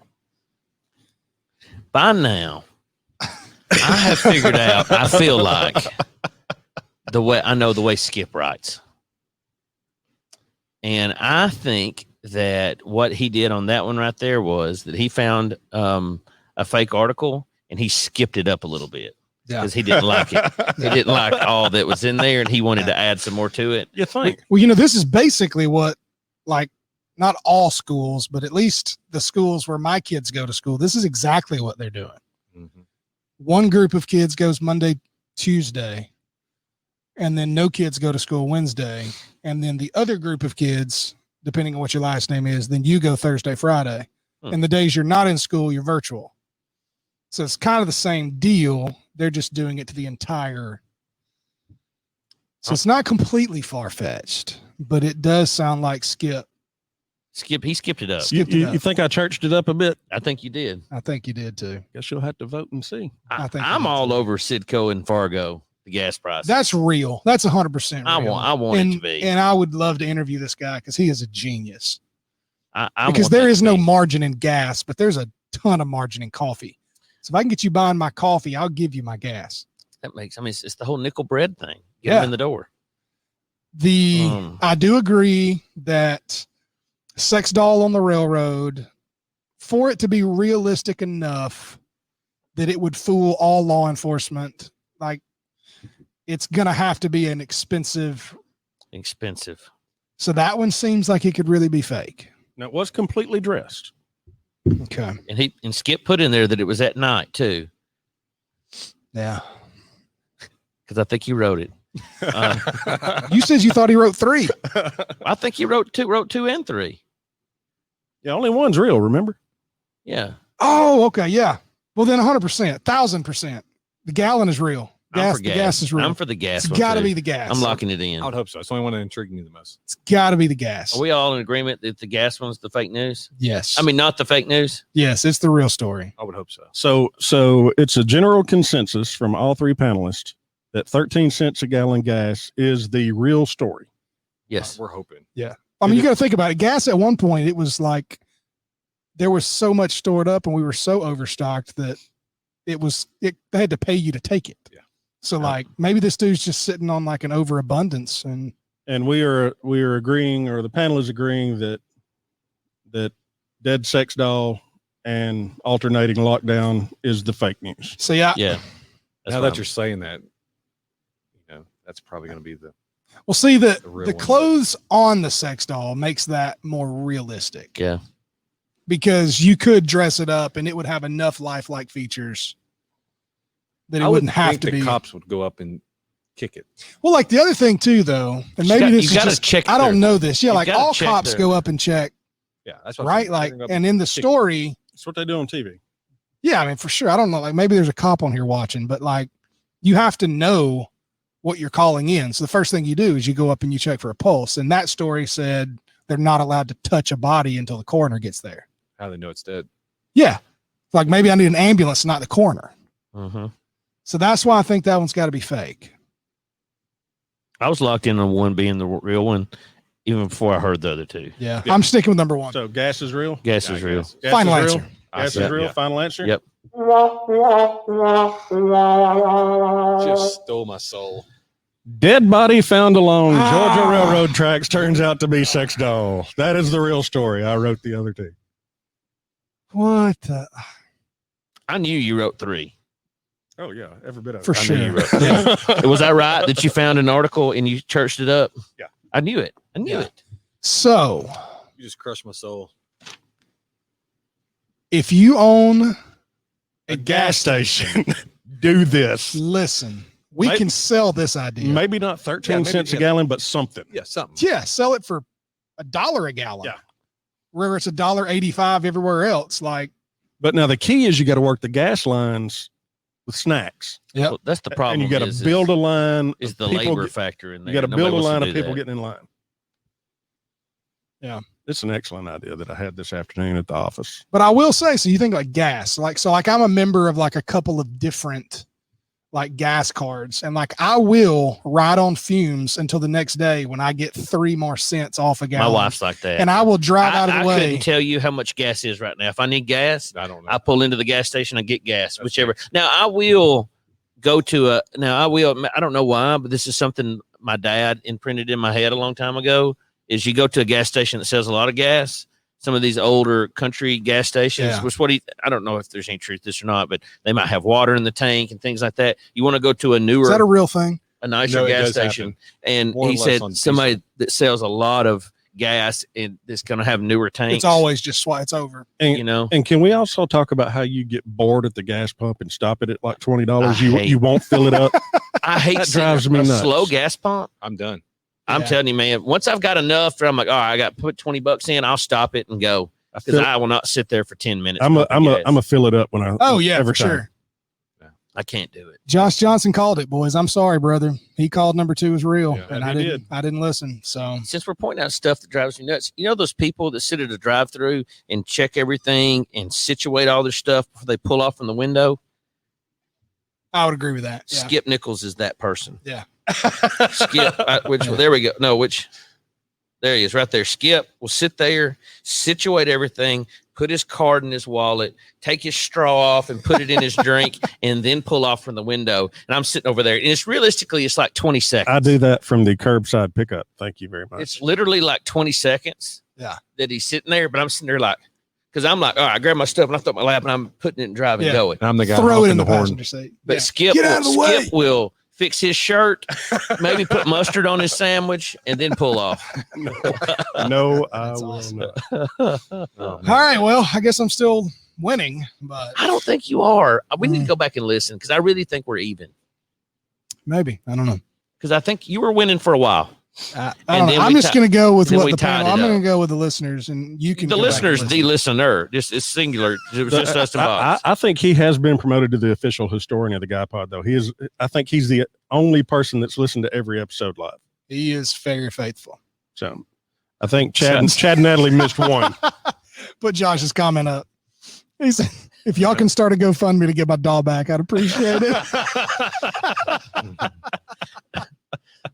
By now, I have figured out, I feel like, the way Skip writes. And I think that what he did on that one right there was that he found a fake article and he skipped it up a little bit because he didn't like it. He didn't like all that was in there and he wanted to add some more to it. You think? Well, this is basically what, like, not all schools, but at least the schools where my kids go to school, this is exactly what they're doing. Mm-hmm. One group of kids goes Monday, Tuesday, and then no kids go to school Wednesday. And then the other group of kids, depending on what your last name is, then you go Thursday, Friday. And the days you're not in school, you're virtual. So it's kind of the same deal. They're just doing it to the entire. So it's not completely far-fetched, but it does sound like He skipped it up. You think I churched it up a bit? I think you did. I think you did too. Guess you'll have to vote and see. I'm all over Sidco and Fargo, the gas price. That's real. That's 100% real. I want it to be. And I would love to interview this guy because he is a genius. Because there is no margin in gas, but there's a ton of margin in coffee. So if I can get you buying my coffee, I'll give you my gas. It's the whole nickel bread thing. Get Yeah. them in the door. I do agree that sex doll on the railroad, for it to be realistic enough that it would fool all law enforcement, like, it's going to have to be an expensive. So that one seems like it could really be fake. Now, it was completely dressed. Okay. And Skip put in there that it was at night too. Yeah. Because I think he wrote it. You said you thought he wrote 3. I think he wrote 2 and 3. Yeah, only one's real, remember? Yeah. Oh, okay. Yeah. Well, then 100%, 1,000%. The gallon is real. The gas is real. I'm for the gas. It's got to be the gas. I'm locking it in. I would hope so. It's the only one that intrigued me the most. It's got to be the gas. Are we all in agreement that the gas one's the fake news? Yes. I mean, not the fake news. Yes, it's the real story. I would hope so. So it's a general consensus from all 3 panelists that 13 cents a gallon gas is the real story. Yes. We're hoping. Yeah. I mean, you got to think about it. Gas at one point, it was like there was so much stored up and we were so overstocked that they had to pay you to take it. Yeah. So like maybe this dude's just sitting on like an overabundance and we are agreeing, or the panel is agreeing that dead sex doll and alternating lockdown is the fake news. So yeah. Now why that I'm- you're saying that, that's probably going to be the Well, see, The real the one. clothes on the sex doll makes that more realistic. Yeah. Because you could dress it up and it would have enough lifelike features that it I would wouldn't have think to the be. cops would go up and kick it. Well, like the other thing too, though, and You maybe got- this you is gotta just, check I don't their- know this. Yeah, you like gotta all check cops their- go up and check, Yeah, that's what right? Like, and in the story, That's what they do on TV. yeah, I mean, for sure. I don't know. Like maybe there's a cop on here watching, but like you have to know what you're calling in. So the first thing you do is you go up and you check for a pulse. And that story said they're not allowed to touch a body until the coroner gets there. how they know it's dead. Yeah. Like maybe I need an ambulance, not the coroner. Mhm. So that's why I think that one's got to be fake. I was locked in on one being the real one, even before I heard the other two. Yeah. Yeah. I'm sticking with number one. So gas is real. Gas Yeah, is I real. guess. Gas Final is real. answer. Gas Yeah, is real. yeah. Final answer. Yep. Just stole my soul. Dead body found along Georgia Ah. railroad tracks turns out to be sex doll. That is the real story. I wrote the other two. What? The- I knew you wrote 3. Oh yeah, every bit of it. For I knew you sure. wrote Yeah. Was that right that you found an article and you churched it up? Yeah. I knew it. I knew Yeah. it. So You just crushed my soul. if you own A gas station. Do this. listen, we Maybe- can sell this idea. Maybe not 13 maybe, cents a yeah. gallon, but something. Yeah, something. Yeah, sell it for $1 a gallon. Yeah. Where it's $1.85 everywhere else. Like, But now the key is you got to work the gas lines with snacks. Yep. Well, that's the problem. And you got is- to build a line. is of the people labor get- factor in there. You got to Nobody build a wants to line of do people that. getting in line. Yeah. It's an excellent idea that I had this afternoon at the office. but I will say, so you think like gas, like, so like I'm a member of like a couple of different like gas cards, and like I will ride on fumes until the next day when I get 3 more cents off a My gallon. wife's like that. and I will drive out of the I way. couldn't tell you how much gas is right now. If I need gas, I don't know. I pull into the gas station. I get gas, whichever. Now I will go to a. Now I will. I don't know why, but this is something my dad imprinted in my head a long time ago. Is you go to a gas station that sells a lot of gas. Some of these older country gas stations, Yeah. which I don't know if there's any truth to this or not, but they might have water in the tank and things like that. You want to go to a newer, Is that a real thing? a nicer No, it gas does station, happen. and More or he less said on somebody diesel. that sells a lot of gas and that's going to have newer tanks. It's always just why it's over. And, you know. and can we also talk about how you get bored at the gas pump and stop it at like $20? I hate- You won't fill it up. I hate That sitting drives at me a nuts. slow gas pump. I'm done. I'm Yeah. telling you, man. Once I've got enough, I'm like, all right, I got to put $20 in. I'll stop it and go I because fill, I will not sit there for 10 minutes. I'm a pumping gas. fill it up when I. Oh yeah, every for time. sure. I can't do it. Josh Johnson called it, boys. I'm sorry, brother. He called number 2 was real, Yeah, and and I he didn't. I didn't listen. So Since we're pointing out stuff that drives me nuts, you know those people that sit at a drive-through and check everything and situate all their stuff before they pull off from the window. I would agree with that. Yeah. Skip Nichols is that person. Yeah. Skip, there we go. No, there he is right there. Skip will sit there, situate everything, put his card in his wallet, take his straw off and put it in his drink, and then pull off from the window. And I'm sitting over there. And it's realistically, it's like 20 seconds. I do that from the curbside pickup. Thank you very much. It's literally like 20 seconds. Yeah. That he's sitting there, but I'm sitting there like, because I'm like, all right, I grab my stuff and I throw it in my lap and I'm putting it in drive and Yeah. going. And I'm the guy Throw it in honking the horn. passenger seat. But Yeah. Skip, Get out of the way. Skip will fix his shirt, maybe put mustard on his sandwich, and then pull off. no, I That's will awesome. not. Oh, man. All right. Well, I guess I'm still winning, but I don't think you are. We need to go back and listen because I really think we're even. maybe. I don't know. Because I think you were winning for a while. I And don't know. then I'm we just ti- going to go with then what we the tied panel. it I'm going up. to go with the listeners, and you can. The go back and listeners, listen. the listener, it's singular. It was just us and I, Bob. I think he has been promoted to the official historian of the Guy Pod, though. I think he's the only person that's listened to every episode live. He is very faithful. So I think Chad and Natalie missed one. Put Josh's comment up. He said, "If y'all can start a GoFundMe to get my doll back, I'd appreciate it."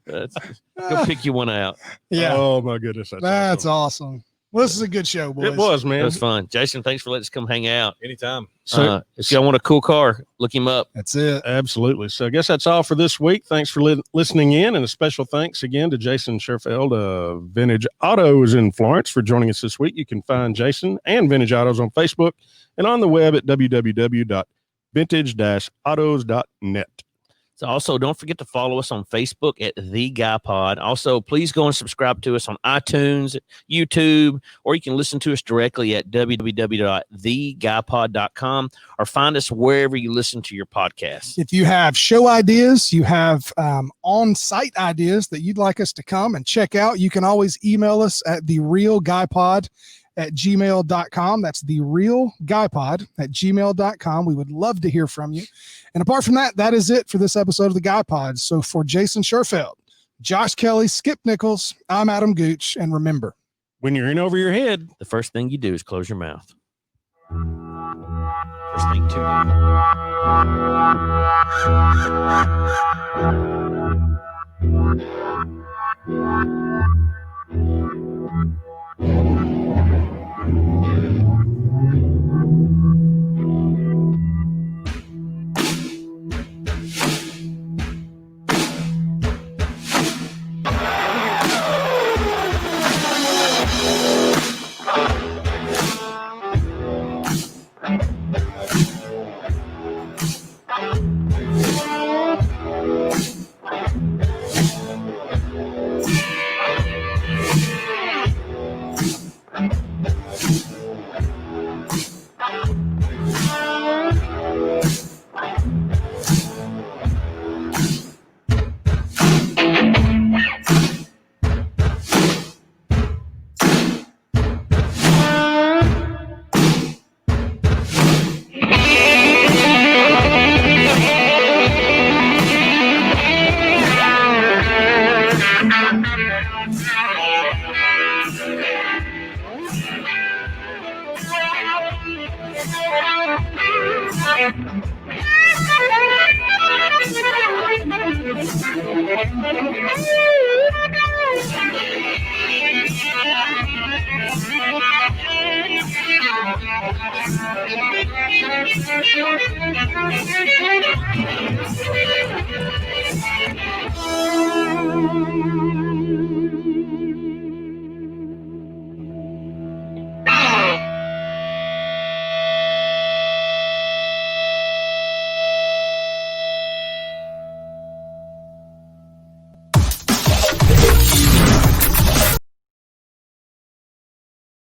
Go pick you one out. Yeah, Oh my goodness. that's awesome. awesome. Well, this is a good show, boys. It was, It man. was fun. Jason, thanks for letting us come hang out. Anytime. So If y'all want a cool car, look him up. That's it. absolutely. So I guess that's all for this week. Thanks for listening in, and a special thanks again to Jason Schurfeld of Vintage Autos in Florence for joining us this week. You can find Jason and Vintage Autos on Facebook and on the web at vintage-autos.net. So also, don't forget to follow us on Facebook at The Guy Pod. Also, please go and subscribe to us on iTunes, YouTube, or you can listen to us directly at www.theguypod.com or find us wherever you listen to your podcasts. If you have show ideas, you have on-site ideas that you'd like us to come and check out, you can always email us at therealguypod@gmail.com. That's therealguypod@gmail.com. We would love to hear from you. And apart from that, that is it for this episode of the Guy Pod. So for Jason Schurfeld, Josh Kelly, Skip Nichols, I'm Adam Gooch. And remember, When you're in over your head, The first thing you do is close your mouth. First thing to Thank you.